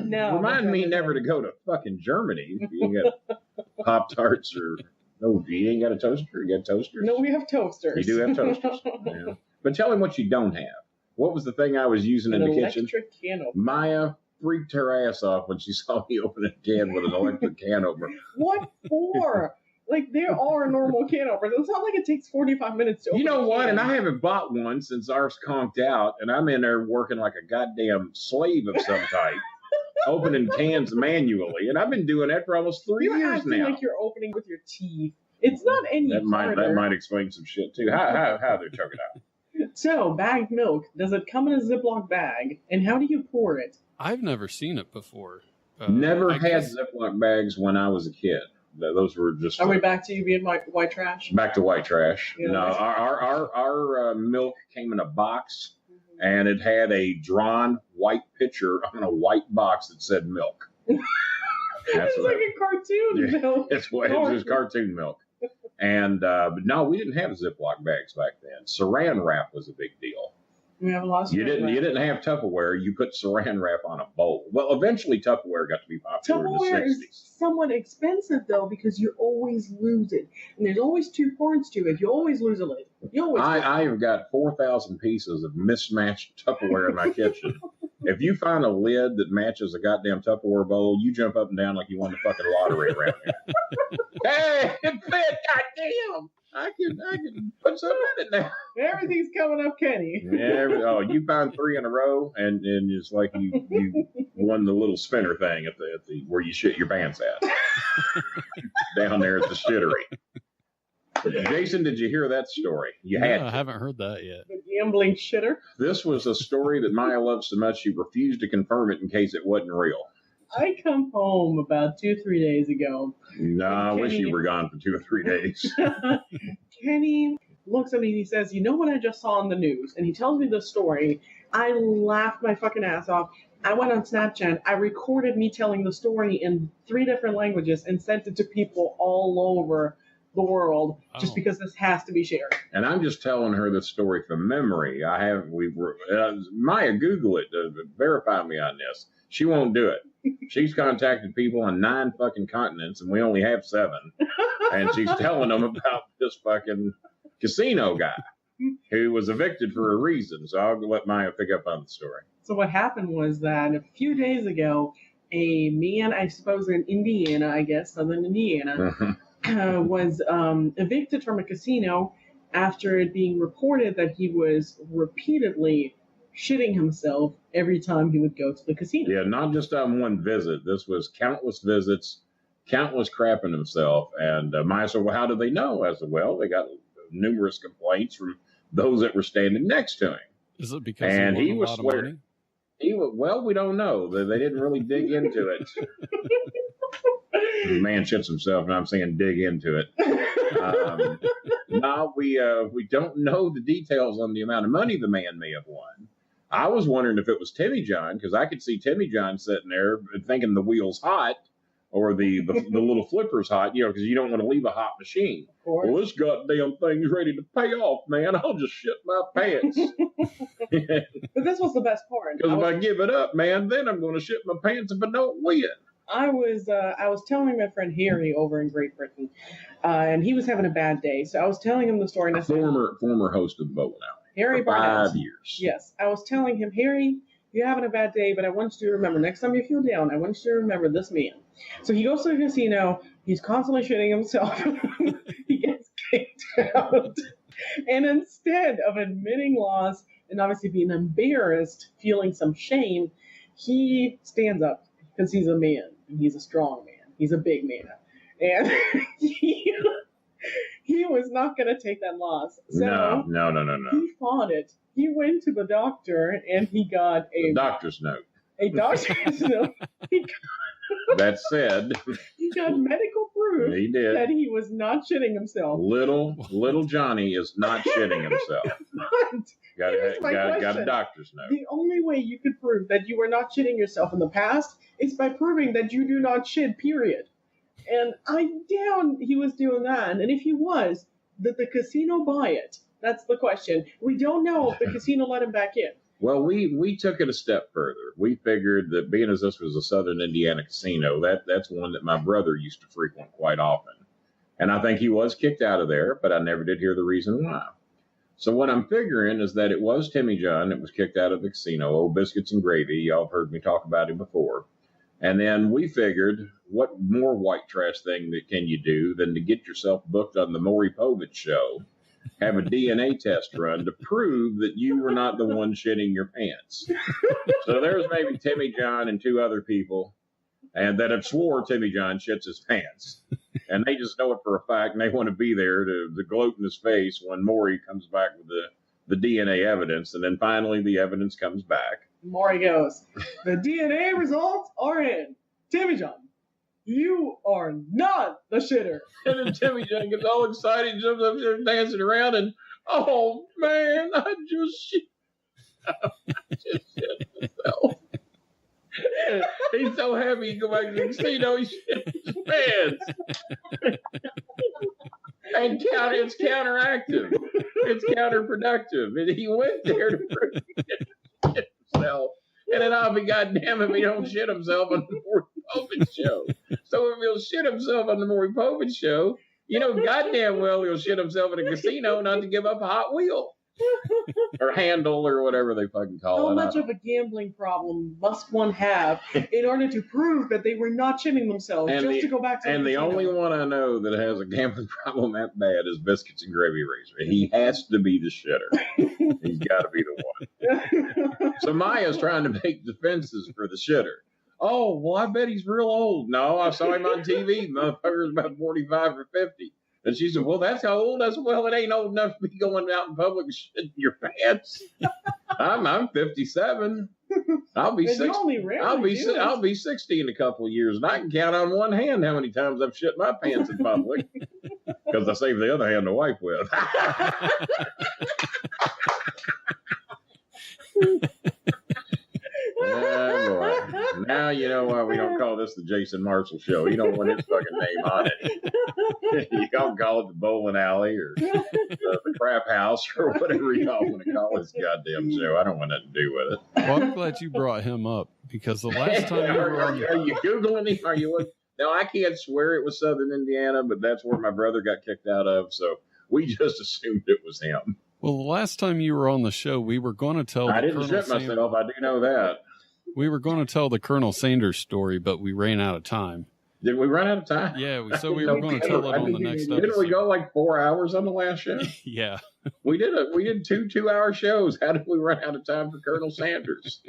S11: No.
S12: Remind me never to go to fucking Germany if you got Pop-Tarts or... No, you ain't got a toaster? You got toasters?
S11: No, we have toasters.
S12: You do have toasters. Yeah. But tell him what you don't have. What was the thing I was using in the kitchen?
S11: Electric can opener.
S12: Maya freaked her ass off when she saw me open a can with an electric can opener.
S11: What for? Like, there are normal can openers. It's not like it takes 45 minutes to open.
S12: You know what? And I haven't bought one since ours conked out, and I'm in there working like a goddamn slave of some type. Opening cans manually, and I've been doing that for almost 3 years now.
S11: You're acting like you're opening with your teeth. It's not any harder.
S12: That might explain some shit too. How they choke it out?
S11: So, bagged milk, does it come in a Ziploc bag, and how do you pour it?
S10: I've never seen it before.
S12: Never had Ziploc bags when I was a kid. Those were just.
S11: Are we back to you being white trash?
S12: Back to white trash.
S11: Yeah,
S12: no, our milk came in a box. And it had a drawn white picture on a white box that said milk.
S11: It's like a cartoon milk.
S12: It's just cartoon milk. And but no, we didn't have Ziploc bags back then. Saran wrap was a big deal.
S11: We have a lot of
S12: you didn't have Tupperware. You put Saran wrap on a bowl. Well, eventually Tupperware got to be popular in the 60s.
S11: Tupperware is somewhat expensive though because you always lose it, and there's always 2 parts to it. You always lose a lid. I
S12: have got 4,000 pieces of mismatched Tupperware in my kitchen. If you find a lid that matches a goddamn Tupperware bowl, you jump up and down like you won the fucking lottery around here. Hey, it fit! Goddamn! I can put something in it now.
S11: Everything's coming up, Kenny.
S12: Yeah. You find 3 in a row, and it's like you won the little spinner thing at the where you shit your pants at. Down there at the shittery. Jason, did you hear that story?
S10: I haven't heard that yet.
S11: The gambling shitter.
S12: This was a story that Maya loved so much she refused to confirm it in case it wasn't real.
S11: I come home about 2-3 days ago.
S12: No, I wish you were gone for 2 or 3 days.
S11: Kenny looks at me and he says, "You know what I just saw on the news?" And he tells me the story. I laughed my fucking ass off. I went on Snapchat. I recorded me telling the story in 3 different languages and sent it to people all over the world just because this has to be shared.
S12: And I'm just telling her this story from memory. Maya, Google it to verify me on this. She won't do it. She's contacted people on 9 fucking continents, and we only have 7. And she's telling them about this fucking casino guy who was evicted for a reason. So I'll let Maya pick up on the story.
S11: So what happened was that a few days ago, a man, I suppose in Indiana, I guess, southern Indiana, was evicted from a casino after it being reported that he was repeatedly shitting himself every time he would go to the casino.
S12: Yeah, not just on one visit. This was countless visits, countless crapping himself. And Maya said, well, how do they know? I said, well, they got numerous complaints from those that were standing next to him.
S10: Is it because he was swearing?
S12: Well, we don't know. They didn't really dig into it. The man shits himself, and I'm saying dig into it. No, we don't know the details on the amount of money the man may have won. I was wondering if it was Timmy John, because I could see Timmy John sitting there thinking the wheel's hot or the little flipper's hot, because you don't want to leave a hot machine. Well, this goddamn thing's ready to pay off, man. I'll just shit my pants.
S11: But this was the best part.
S12: Because if I give it up, man, then I'm going to shit my pants if I don't win.
S11: I was telling my friend Harry over in Great Britain, and he was having a bad day. So I was telling him the story. And I said,
S12: former host of Bowling Alley.
S11: Harry
S12: for
S11: Barnett.
S12: 5 years.
S11: Yes. I was telling him, Harry, you're having a bad day, but I want you to remember, next time you feel down, I want you to remember this man. So he goes to the casino. He's constantly shitting himself. He gets kicked out. And instead of admitting loss and obviously being embarrassed, feeling some shame, he stands up because he's a man. He's a strong man. He's a big man. And he was not going to take that loss. So
S12: no.
S11: He fought it. He went to the doctor and he got
S12: a doctor's note.
S11: A doctor's note.
S12: That said,
S11: he got medical proof
S12: he did.
S11: that he was not shitting himself.
S12: Little Johnny is not shitting himself. Got a doctor's note.
S11: The only way you could prove that you were not shitting yourself in the past is by proving that you do not shit, period. And I doubt he was doing that. And if he was, did the casino buy it? That's the question. We don't know if the casino let him back in.
S12: Well, we took it a step further. We figured that being as this was a Southern Indiana casino, that's one that my brother used to frequent quite often. And I think he was kicked out of there, but I never did hear the reason why. So what I'm figuring is that it was Timmy John that was kicked out of the casino, old Biscuits and Gravy. Y'all have heard me talk about him before. And then we figured, what more white trash thing that can you do than to get yourself booked on the Maury Povich show, have a DNA test run to prove that you were not the one shitting your pants. So there's maybe Timmy John and two other people, and that have swore Timmy John shits his pants. And they just know it for a fact, and they want to be there to gloat in his face when Maury comes back with the DNA evidence. And then finally the evidence comes back.
S11: Maury goes, the DNA results are in. Timmy John, you are not the shitter.
S12: And then Timmy John gets all excited, jumps up there dancing around, and oh man, I just shit myself. He's so happy he go back to the casino, he shit his pants. And it's counteractive. It's counterproductive. And he went there to prove he shit himself. And then I'll be goddamn if he don't shit himself on the Maury Povich show. So if he'll shit himself on the Maury Povich show, goddamn well he'll shit himself at a casino not to give up a Hot Wheel. Or handle or whatever they fucking call it.
S11: How much of a gambling problem must one have in order to prove that they were not shitting themselves to go back to the casino?
S12: The only one I know that has a gambling problem that bad is Biscuits and Gravy Razor. He has to be the shitter. He's got to be the one. So Maya's trying to make defenses for the shitter. Oh, well, I bet he's real old. No, I saw him on TV. Motherfucker's about 45 or 50. And she said, well, that's how old. Well, it ain't old enough to be going out in public and shitting your pants. I'm 57. I'll be 60. I'll be 60 in a couple of years, and I can count on one hand how many times I've shit my pants in public because I save the other hand to wipe with. Now you know why we don't call this the Jason Marshall Show. You don't want his fucking name on it. You don't call it the Bowling Alley or the Crap House or whatever y'all want to call this goddamn show. I don't want nothing to do with it.
S10: Well, I'm glad you brought him up because the last time
S12: are you Googling him? Are you? No, I can't swear it was Southern Indiana, but that's where my brother got kicked out of. So we just assumed it was him.
S10: Well, the last time you were on the show, we were going to tell.
S12: I didn't shit myself. I do know that.
S10: We were going to tell the Colonel Sanders story, but we ran out of time.
S12: Did we run out of time?
S10: Yeah, so we were going to tell it on the next episode.
S12: Didn't we go like 4 hours on the last show?
S10: Yeah.
S12: We did two 2-hour shows. How did we run out of time for Colonel Sanders?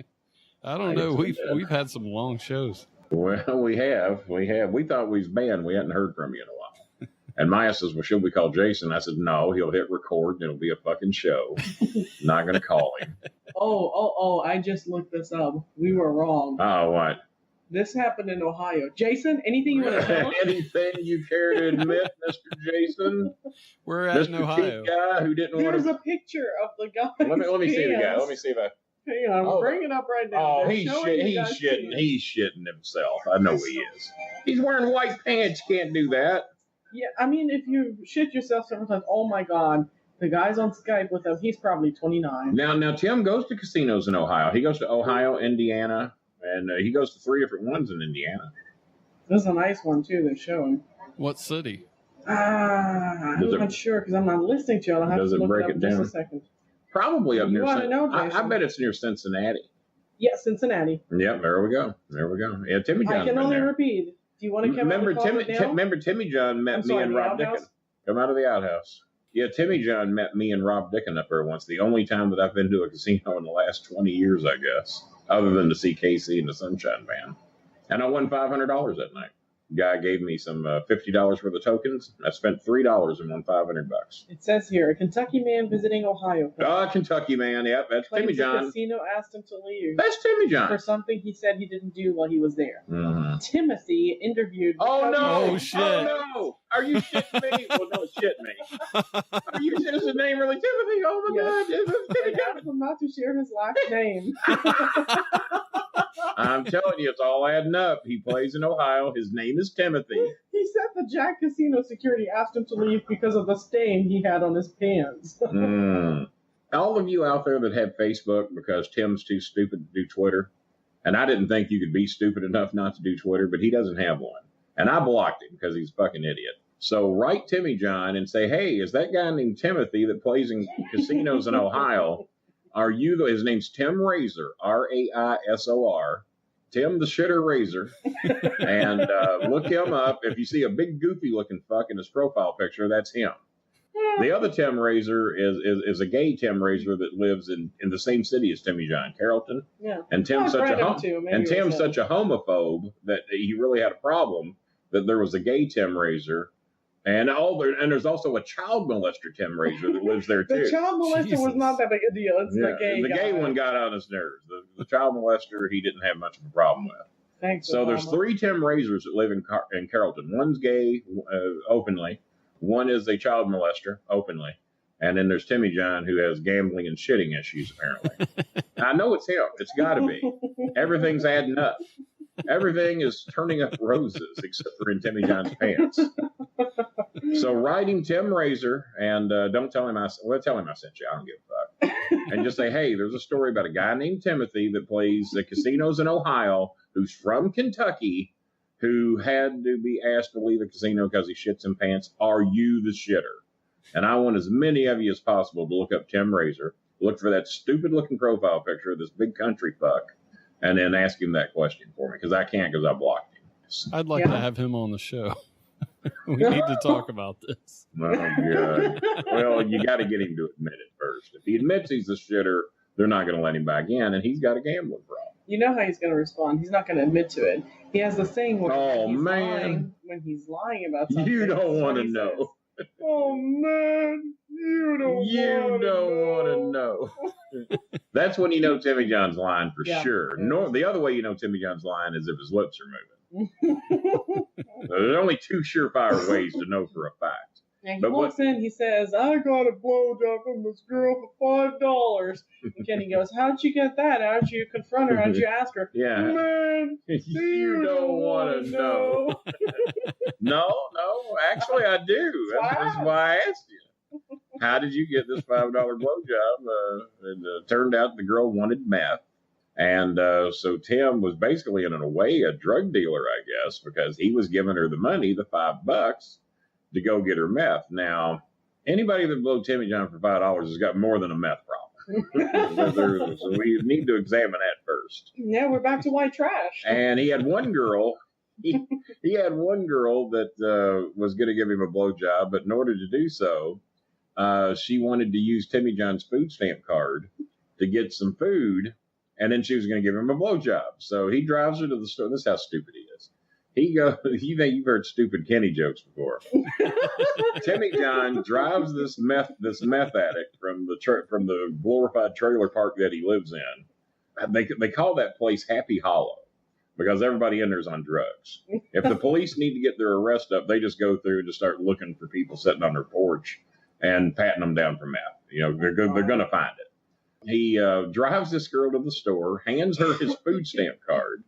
S10: I don't know. We've had some long shows.
S12: Well, we have. We thought we was banned. We hadn't heard from you in a while. And Maya says, well, should we call Jason? I said, no, he'll hit record and it'll be a fucking show. Not going to call him.
S11: Oh, I just looked this up. We were wrong.
S12: Oh, what?
S11: This happened in Ohio. Jason, anything you want to tell us?
S12: Anything you care to admit, Mr. Jason?
S10: We're at
S12: Mr.
S10: Ohio.
S12: Guy who didn't
S11: There's
S12: want
S11: a picture of the guy.
S12: Let me see the guy. Let me see if I...
S11: Hang on, I'm bringing it up right now.
S12: Oh, he's shitting. He's shitting himself. I know he is. He's wearing white pants. Can't do that.
S11: Yeah, I mean, if you shit yourself several times, oh my God, the guy's on Skype with him. He's probably 29.
S12: Now Tim goes to casinos in Ohio. He goes to Ohio, Indiana, and he goes to 3 different ones in Indiana.
S11: This is a nice one, too, they're showing.
S10: What city?
S11: I'm not sure because I'm not listening to it. I'll have to look it up in just a second.
S12: Probably up near
S11: Cincinnati.
S12: I bet it's near Cincinnati.
S11: Yeah, Cincinnati.
S12: Yep, there we go. Yeah, Timmy John.
S11: I can only repeat. Do you want to come
S12: remember Timmy John met me and Rob Dickin. Come out of the outhouse. Yeah, Timmy John met me and Rob Dickin up there once. The only time that I've been to a casino in the last 20 years, I guess, other than to see Casey and the Sunshine Band. And I won $500 that night. Guy gave me some $50 worth of tokens. I spent $3 and won $500.
S11: It says here, a Kentucky man visiting Ohio.
S12: Kentucky man. Yep, that's Timmy John.
S11: The casino asked him to leave.
S12: That's Timmy John.
S11: For something he said he didn't do while he was there.
S12: Mm-hmm.
S11: Timothy interviewed.
S12: Oh no!
S10: Oh shit!
S12: Oh no! Are you shitting me? Well, no, shit me. Are you? Is his name really Timothy? Oh my God!
S11: They asked him not to share his last name.
S12: I'm telling you, it's all adding up. He plays in Ohio. His name is Timothy.
S11: He said the Jack Casino security asked him to leave because of the stain he had on his pants.
S12: All of you out there that have Facebook because Tim's too stupid to do Twitter, and I didn't think you could be stupid enough not to do Twitter, but he doesn't have one. And I blocked him because he's a fucking idiot. So write Timmy John and say, hey, is that guy named Timothy that plays in casinos in Ohio? Are you his name's Tim Razor, Raisor, Tim the Shitter Razor, and look him up. If you see a big goofy looking fuck in his profile picture, that's him. The other Tim Razor is a gay Tim Razor that lives in the same city as Timmy John, Carrollton.
S11: Yeah.
S12: And Tim's such a homophobe that he really had a problem that there was a gay Tim Razor. And there's also a child molester Tim Razor that lives there too.
S11: The child molester was not that big a deal. It's the gay guy.
S12: The gay one got on his nerves. The child molester he didn't have much of a problem with.
S11: Thanks.
S12: So there's 3 Tim Razors that live in Carrollton. One's gay openly. One is a child molester openly. And then there's Timmy John who has gambling and shitting issues apparently. I know it's him. It's got to be. Everything's adding up. Everything is turning up roses except for in Timmy John's pants. So write him Tim Razor and don't tell him tell him I sent you. I don't give a fuck. And just say, hey, there's a story about a guy named Timothy that plays the casinos in Ohio who's from Kentucky who had to be asked to leave a casino because he shits in pants. Are you the shitter? And I want as many of you as possible to look up Tim Razor, look for that stupid looking profile picture of this big country fuck, and then ask him that question for me, because I can't because I blocked him.
S10: I'd like to have him on the show. We need to talk about this.
S12: Oh, God. Well, you got to get him to admit it first. If he admits he's a shitter, they're not going to let him back in, and he's got a gambling problem.
S11: You know how he's going to respond. He's not going to admit to it. He has the saying when he's lying about something.
S12: You don't want to know.
S11: Oh, man. You don't want to know.
S12: That's when you know Timmy John's lying for sure. The other way you know Timmy John's lying is if his lips are moving. There's only 2 surefire ways to know for a fact.
S11: And he walks in, he says, I got a blowjob from this girl for $5. And Kenny goes, how'd you get that? How'd you confront her? How'd you ask her?
S12: Yeah.
S11: Man,
S12: you don't want to know. No, actually I do. That's why I asked you. How did you get this $5 blowjob? And turned out the girl wanted meth. And so Tim was basically, in a way, a drug dealer, I guess, because he was giving her the money, the $5, to go get her meth. Now, anybody that blew Timmy John for $5 has got more than a meth problem. So we need to examine that first.
S11: Yeah, we're back to white trash.
S12: And he had one girl. He had one girl that was going to give him a blowjob, but in order to do so, she wanted to use Timmy John's food stamp card to get some food, and then she was going to give him a blowjob. So he drives her to the store. This is how stupid he is. He goes, you think you've heard stupid Kenny jokes before. Timmy John drives this meth addict from the glorified trailer park that he lives in. They call that place Happy Hollow because everybody in there's on drugs. If the police need to get their arrest up, they just go through and just start looking for people sitting on their porch and patting them down for meth. They're going to find it. He drives this girl to the store, hands her his food stamp card,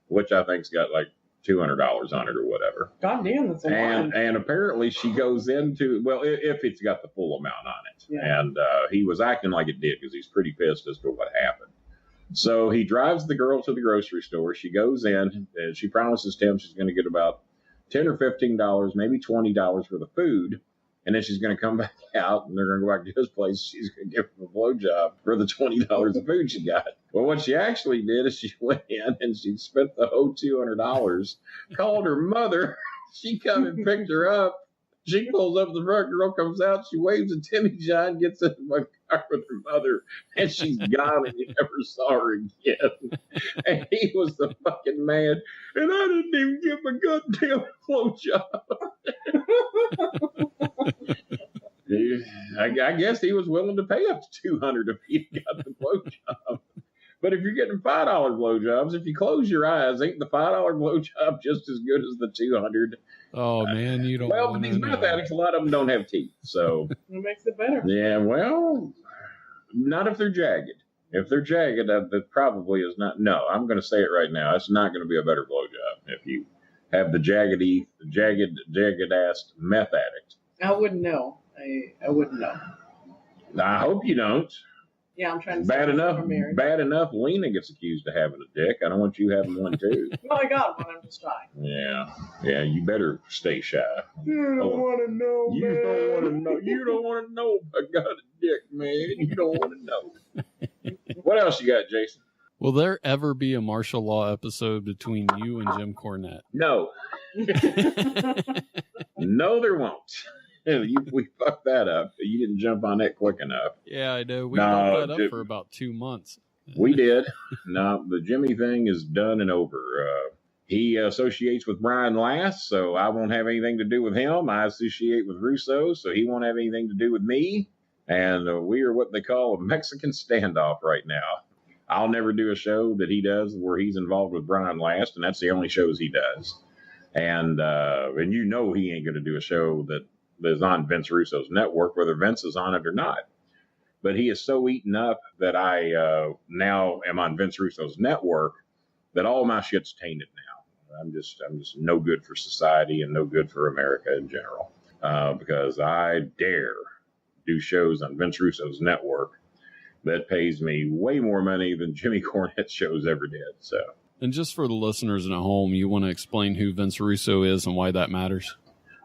S12: which I think's got like $200 on it or whatever.
S11: God damn, that's a lot.
S12: And apparently she goes into, well, if it's got the full amount on it.
S11: Yeah.
S12: And he was acting like it did because he's pretty pissed as to what happened. So he drives the girl to the grocery store. She goes in and she promises Tim she's going to get about $10 or $15, maybe $20 for the food. And then she's going to come back out and they're going to go back to his place. She's going to give him a blowjob for the $20 of food she got. Well, what she actually did is she went in and she spent the whole $200, called her mother. She come and picked her up. She pulls up the front, girl comes out, she waves at Timmy John, gets into my car with her mother, and she's gone and you never saw her again. And he was the fucking man, and I didn't even give a goddamn blowjob. I guess he was willing to pay up to $200 if he got the blowjob. But if you're getting $5 blowjobs, if you close your eyes, ain't the $5 blowjob just as good as the $200?
S10: Oh man, you don't.
S12: Well, but these meth addicts, a lot of them don't have teeth, so
S11: it makes it better.
S12: Yeah, well, not if they're jagged. If they're jagged, that probably is not. No, I'm going to say it right now. It's not going to be a better blowjob if you have the jagged ass meth addict.
S11: I wouldn't know. I wouldn't know.
S12: I hope you don't.
S11: Yeah, I'm trying to.
S12: Bad enough. Lena gets accused of having a dick. I don't want you having one too.
S11: No, I got one. I'm just shy.
S12: Yeah. You better stay shy.
S11: You don't want to know.
S12: You don't want to know. You don't want to know. I got a dick, man. You don't want to know. What else you got, Jason?
S10: Will there ever be a martial law episode between you and Jim Cornette?
S12: No. No, there won't. We fucked that up. You didn't jump on that quick enough.
S10: Yeah, I know. We built that up for about 2 months.
S12: We did. No, the Jimmy thing is done and over. He associates with Brian Last, so I won't have anything to do with him. I associate with Russo, so he won't have anything to do with me. And we are what they call a Mexican standoff right now. I'll never do a show that he does where he's involved with Brian Last, and that's the only shows he does. And you know he ain't going to do a show that is on Vince Russo's network, whether Vince is on it or not. But he is so eaten up that I now am on Vince Russo's network that all my shit's tainted now. I'm just no good for society and no good for America in general because I dare do shows on Vince Russo's network that pays me way more money than Jimmy Cornette shows ever did. So.
S10: And just for the listeners at home, you want to explain who Vince Russo is and why that matters?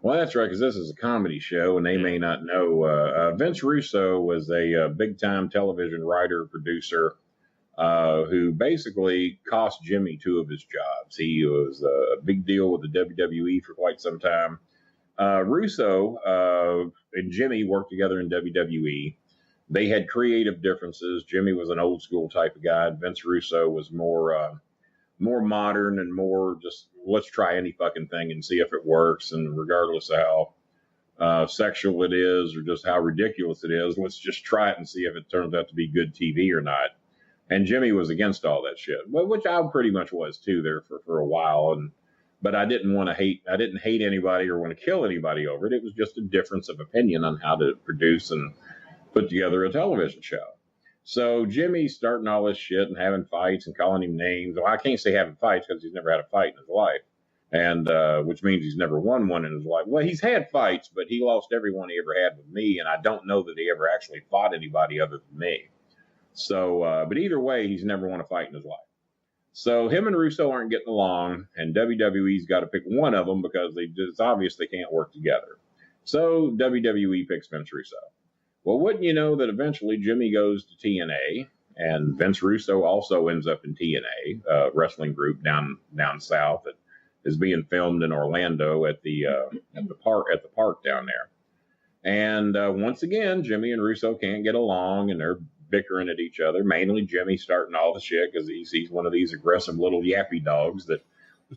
S12: Well, that's right, because this is a comedy show, and they may not know. Vince Russo was a big-time television writer, producer, who basically cost Jimmy 2 of his jobs. He was a big deal with the WWE for quite some time. Russo and Jimmy worked together in WWE. They had creative differences. Jimmy was an old-school type of guy. Vince Russo was more modern and more just let's try any fucking thing and see if it works. And regardless of how sexual it is or just how ridiculous it is, let's just try it and see if it turns out to be good TV or not. And Jimmy was against all that shit, which I pretty much was too there for a while. But I didn't hate anybody or want to kill anybody over it. It was just a difference of opinion on how to produce and put together a television show. So Jimmy's starting all this shit and having fights and calling him names. Well, I can't say having fights because he's never had a fight in his life, and which means he's never won one in his life. Well, he's had fights, but he lost every one he ever had with me, and I don't know that he ever actually fought anybody other than me. So, but either way, he's never won a fight in his life. So him and Russo aren't getting along, and WWE's got to pick one of them because it's obvious they can't work together. So WWE picks Vince Russo. Well, wouldn't you know that eventually Jimmy goes to TNA, and Vince Russo also ends up in TNA, a wrestling group down south that is being filmed in Orlando at the park down there. And once again, Jimmy and Russo can't get along, and they're bickering at each other. Mainly Jimmy starting all the shit because he's one of these aggressive little yappy dogs that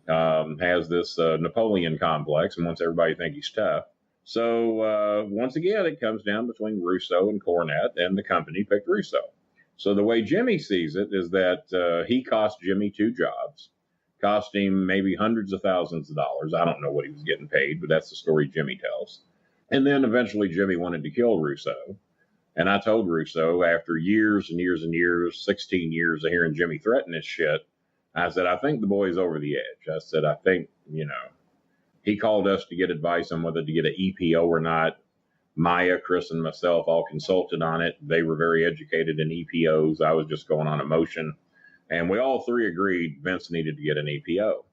S12: has this Napoleon complex and wants everybody to think he's tough. So once again, it comes down between Russo and Cornette, and the company picked Russo. So the way Jimmy sees it is that he cost Jimmy 2 jobs, cost him maybe hundreds of thousands of dollars. I don't know what he was getting paid, but that's the story Jimmy tells. And then eventually Jimmy wanted to kill Russo. And I told Russo, after years and years and years, 16 years of hearing Jimmy threaten this shit, I said, I think the boy's over the edge. I said, I think, he called us to get advice on whether to get an EPO or not. Maya, Chris, and myself all consulted on it. They were very educated in EPOs. I was just going on emotion. And we all 3 agreed Vince needed to get an EPO.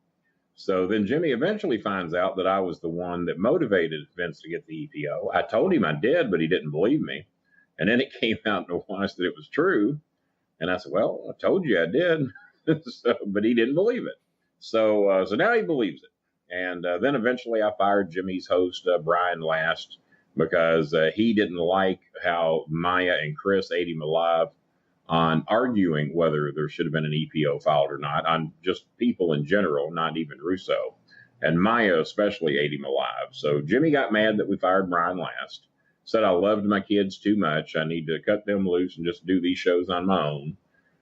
S12: So then Jimmy eventually finds out that I was the one that motivated Vince to get the EPO. I told him I did, but he didn't believe me. And then it came out in a wash that it was true. And I said, well, I told you I did. But he didn't believe it. So now he believes it. And then eventually I fired Jimmy's host, Brian Last, because he didn't like how Maya and Chris ate him alive on arguing whether there should have been an EPO filed or not, on just people in general, not even Russo. And Maya especially ate him alive. So Jimmy got mad that we fired Brian Last, said I loved my kids too much. I need to cut them loose and just do these shows on my own.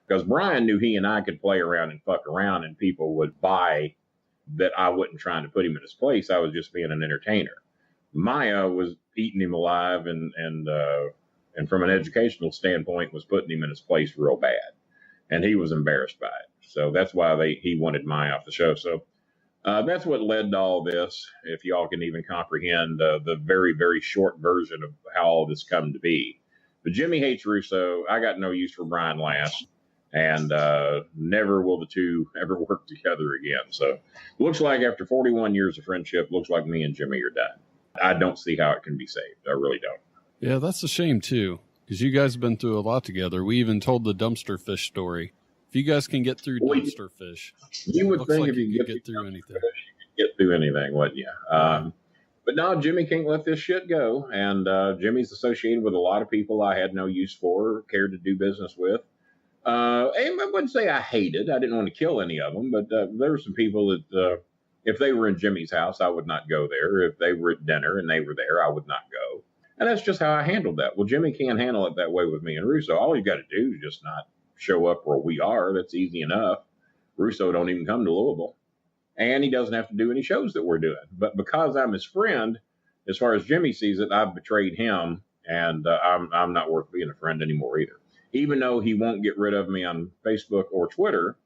S12: Because Brian knew he and I could play around and fuck around and people would buy that I wasn't trying to put him in his place. I was just being an entertainer. Maya was eating him alive and from an educational standpoint was putting him in his place real bad. And he was embarrassed by it. So that's why he wanted Maya off the show. So that's what led to all this, if y'all can even comprehend the very, very short version of how all this come to be. But Jimmy hates Russo. I got no use for Brian Last. And never will the two ever work together again. So looks like after 41 years of friendship, looks like me and Jimmy are done. I don't see how it can be saved. I really don't.
S10: Yeah, that's a shame, too, because you guys have been through a lot together. We even told the dumpster fish story. If you guys can get through dumpster fish,
S12: you would think
S10: like
S12: if you
S10: could get through anything.
S12: Fish, you could get through anything, wouldn't you? But no, Jimmy can't let this shit go. And Jimmy's associated with a lot of people I had no use for or cared to do business with. And I wouldn't say I hated. I didn't want to kill any of them, but there were some people that if they were in Jimmy's house, I would not go there. If they were at dinner and they were there, I would not go. And that's just how I handled that. Well, Jimmy can't handle it that way with me and Russo. All you got to do is just not show up where we are. That's easy enough. Russo don't even come to Louisville. And he doesn't have to do any shows that we're doing. But because I'm his friend, as far as Jimmy sees it, I've betrayed him, and I'm not worth being a friend anymore either. Even though he won't get rid of me on Facebook or Twitter,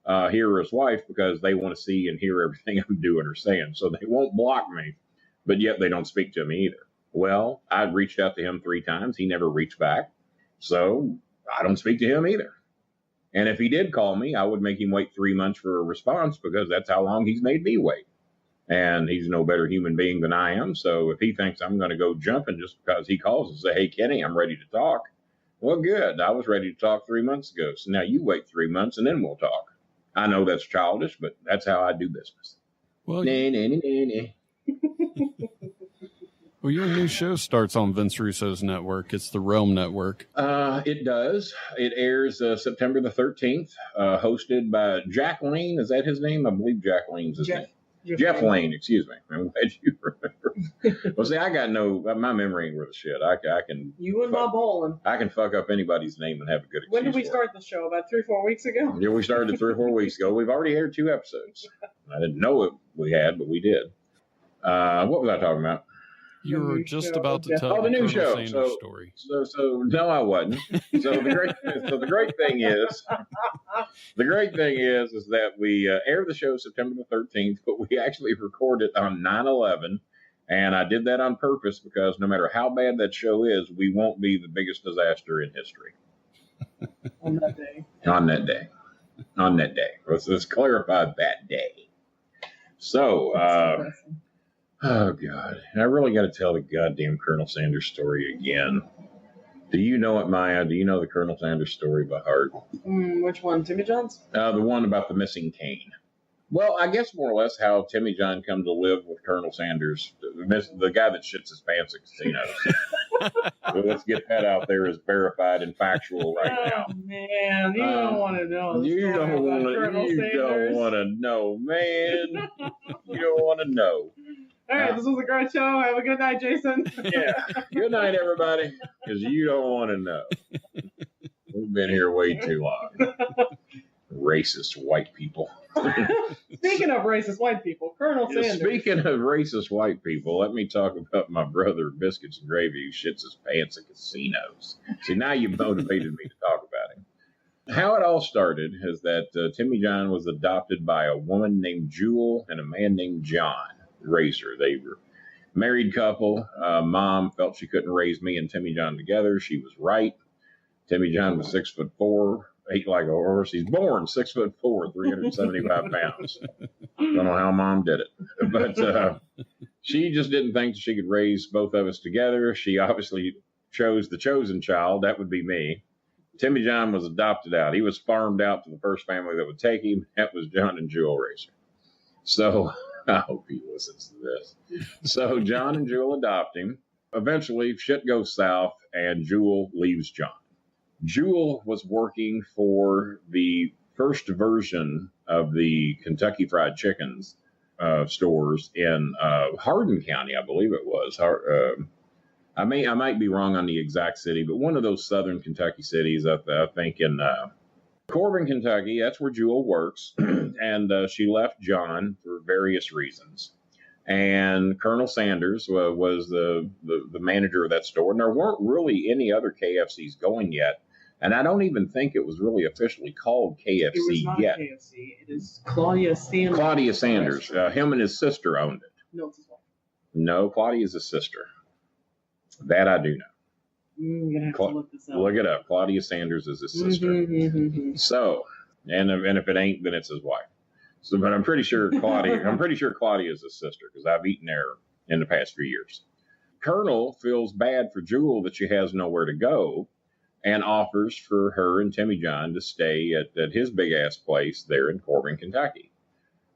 S12: he or his wife, because they want to see and hear everything I'm doing or saying. So they won't block me, but yet they don't speak to me either. Well, I'd reached out to him 3 times. He never reached back. So I don't speak to him either. And if he did call me, I would make him wait 3 months for a response because that's how long he's made me wait. And he's no better human being than I am. So if he thinks I'm going to go jumping just because he calls and say, hey, Kenny, I'm ready to talk. Well, good. I was ready to talk 3 months ago. So now you wait 3 months and then we'll talk. I know that's childish, but that's how I do business.
S10: Well, well, your new show starts on Vince Russo's network. It's the Realm Network.
S12: It does. It airs September the 13th, hosted by Jack Lane. Is that his name? I believe Jack Lane's his name. Jeff Lane, excuse me. I'm glad you remember. Well, see, I got my memory ain't worth a shit. I can.
S11: You and Ma Bolin.
S12: I can fuck up anybody's name and have a good excuse.
S11: When did we start the show? About 3-4 weeks ago?
S12: Yeah, we started 3 or 4 weeks ago. We've already aired 2 episodes. I didn't know it we had, but we did. What was I talking about?
S10: You were just about to tell
S12: the new
S10: Colonel
S12: show.
S10: Sanders story.
S12: So no, I wasn't. So the great thing is that we air the show September the 13th, but we actually record it on 9/11, and I did that on purpose because no matter how bad that show is, we won't be the biggest disaster in history.
S11: On that day.
S12: On that day. Let's clarify that day. So. Oh, God. I really got to tell the goddamn Colonel Sanders story again. Do you know it, Maya? Do you know the Colonel Sanders story by heart?
S11: Which one? Timmy John's?
S12: The one about the missing cane. Well, I guess more or less how Timmy John come to live with Colonel Sanders, the guy that shits his pants at casinos. So let's get that out there as verified and factual right now.
S11: Oh, man, you don't want to know.
S12: You don't want to know, man. You don't want to know.
S11: All right, this was a great show. Have a good night, Jason.
S12: Yeah. Good night, everybody, because you don't want to know. We've been here way too long. Racist white people.
S11: Speaking of racist white people, Colonel Sanders.
S12: Speaking of racist white people, let me talk about my brother, Biscuits and Gravy, who shits his pants at casinos. See, now you've motivated me to talk about him. How it all started is that Timmy John was adopted by a woman named Jewel and a man named John. Raised her. They were a married couple. Mom felt she couldn't raise me and Timmy John together. She was right. Timmy John was 6'4", ate like a horse. He's born 6'4", 375 pounds. Don't know how Mom did it, but she just didn't think she could raise both of us together. She obviously chose the chosen child. That would be me. Timmy John was adopted out. He was farmed out to the first family that would take him. That was John and Jewel Racer. So I hope he listens to this. So John and Jewel adopt him. Eventually, shit goes south, and Jewel leaves John. Jewel was working for the first version of the Kentucky Fried Chickens stores in Hardin County, I believe it was. I might be wrong on the exact city, but one of those southern Kentucky cities, I think in Corbin, Kentucky. That's where Jewel works, and she left John for various reasons. And Colonel Sanders was the manager of that store, and there weren't really any other KFCs going yet. And I don't even think it was really officially called KFC yet.
S11: It was not KFC. It is Claudia Sanders.
S12: Claudia Sanders. Him and his sister owned it.
S11: No, it's his wife.
S12: No, Claudia's his sister. That I do know.
S11: You're going to have to look this up.
S12: Look it up. Claudia Sanders is his sister. So, and if it ain't, then it's his wife. So, but I'm pretty sure Claudia is his sister because I've eaten there in the past few years. Colonel feels bad for Jewel that she has nowhere to go and offers for her and Timmy John to stay at his big ass place there in Corbin, Kentucky.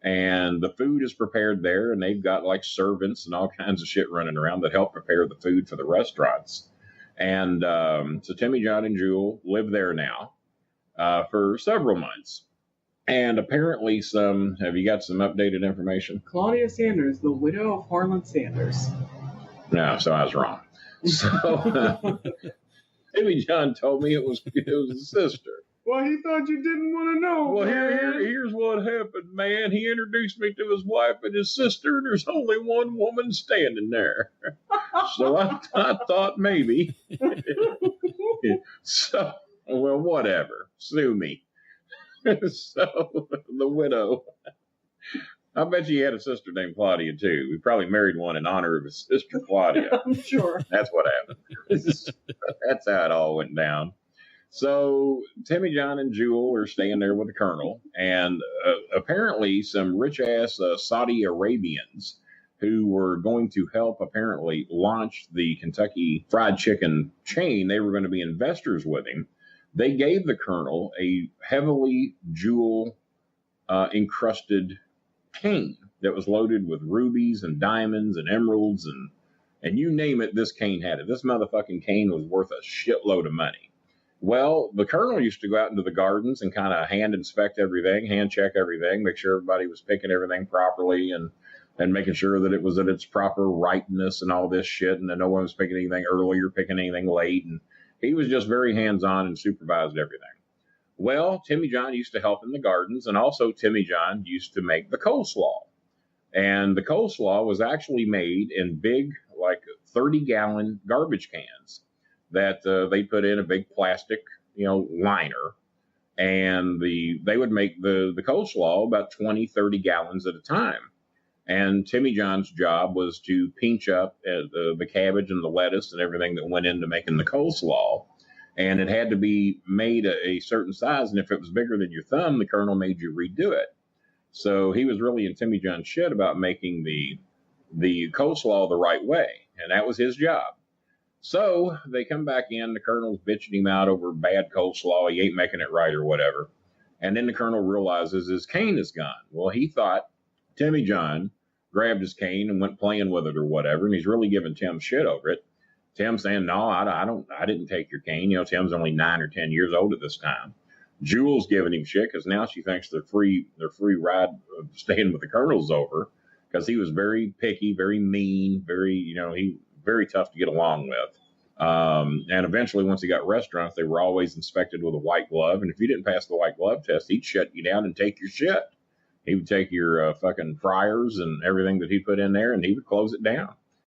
S12: And the food is prepared there, and they've got like servants and all kinds of shit running around that help prepare the food for the restaurants. And so Timmy John and Jewel live there now for several months. And apparently have you got some updated information?
S11: Claudia Sanders, the widow of Harlan Sanders.
S12: No, so I was wrong. So Timmy John told me it was his sister.
S11: Well, he thought you didn't want to know.
S12: Well, here's what happened, man. He introduced me to his wife and his sister, and there's only one woman standing there. So I thought maybe. So, well, whatever. Sue me. So, the widow. I bet you he had a sister named Claudia, too. He probably married one in honor of his sister, Claudia.
S11: I'm sure.
S12: That's what happened. That's how it all went down. So Timmy John and Jewel are staying there with the Colonel, and apparently some rich-ass Saudi Arabians who were going to help apparently launch the Kentucky Fried Chicken chain. They were going to be investors with him. They gave the Colonel a heavily jewel encrusted cane that was loaded with rubies and diamonds and emeralds and you name it, this cane had it. This motherfucking cane was worth a shitload of money. Well, the Colonel used to go out into the gardens and kind of hand inspect everything, hand check everything, make sure everybody was picking everything properly and making sure that it was at its proper ripeness and all this shit, and that no one was picking anything early or picking anything late. And he was just very hands-on and supervised everything. Well, Timmy John used to help in the gardens, and also Timmy John used to make the coleslaw. And the coleslaw was actually made in big, like 30-gallon garbage cans that they put in a big plastic, liner. And they would make the coleslaw about 20, 30 gallons at a time. And Timmy John's job was to pinch up the cabbage and the lettuce and everything that went into making the coleslaw. And it had to be made a certain size. And if it was bigger than your thumb, the Colonel made you redo it. So he was really in Timmy John's shit about making the coleslaw the right way. And that was his job. So they come back in. The Colonel's bitching him out over bad coleslaw. He ain't making it right or whatever. And then the Colonel realizes his cane is gone. Well, he thought Timmy John grabbed his cane and went playing with it or whatever. And he's really giving Tim shit over it. Tim saying, no, I didn't take your cane. You know, Tim's only 9 or 10 years old at this time. Jules giving him shit because now she thinks their free ride of staying with the Colonel's over, because he was very picky, very mean, very tough to get along with. And eventually, once he got restaurants, they were always inspected with a white glove. And if you didn't pass the white glove test, he'd shut you down and take your shit. He would take your fucking fryers and everything that he put in there, and he would close it down.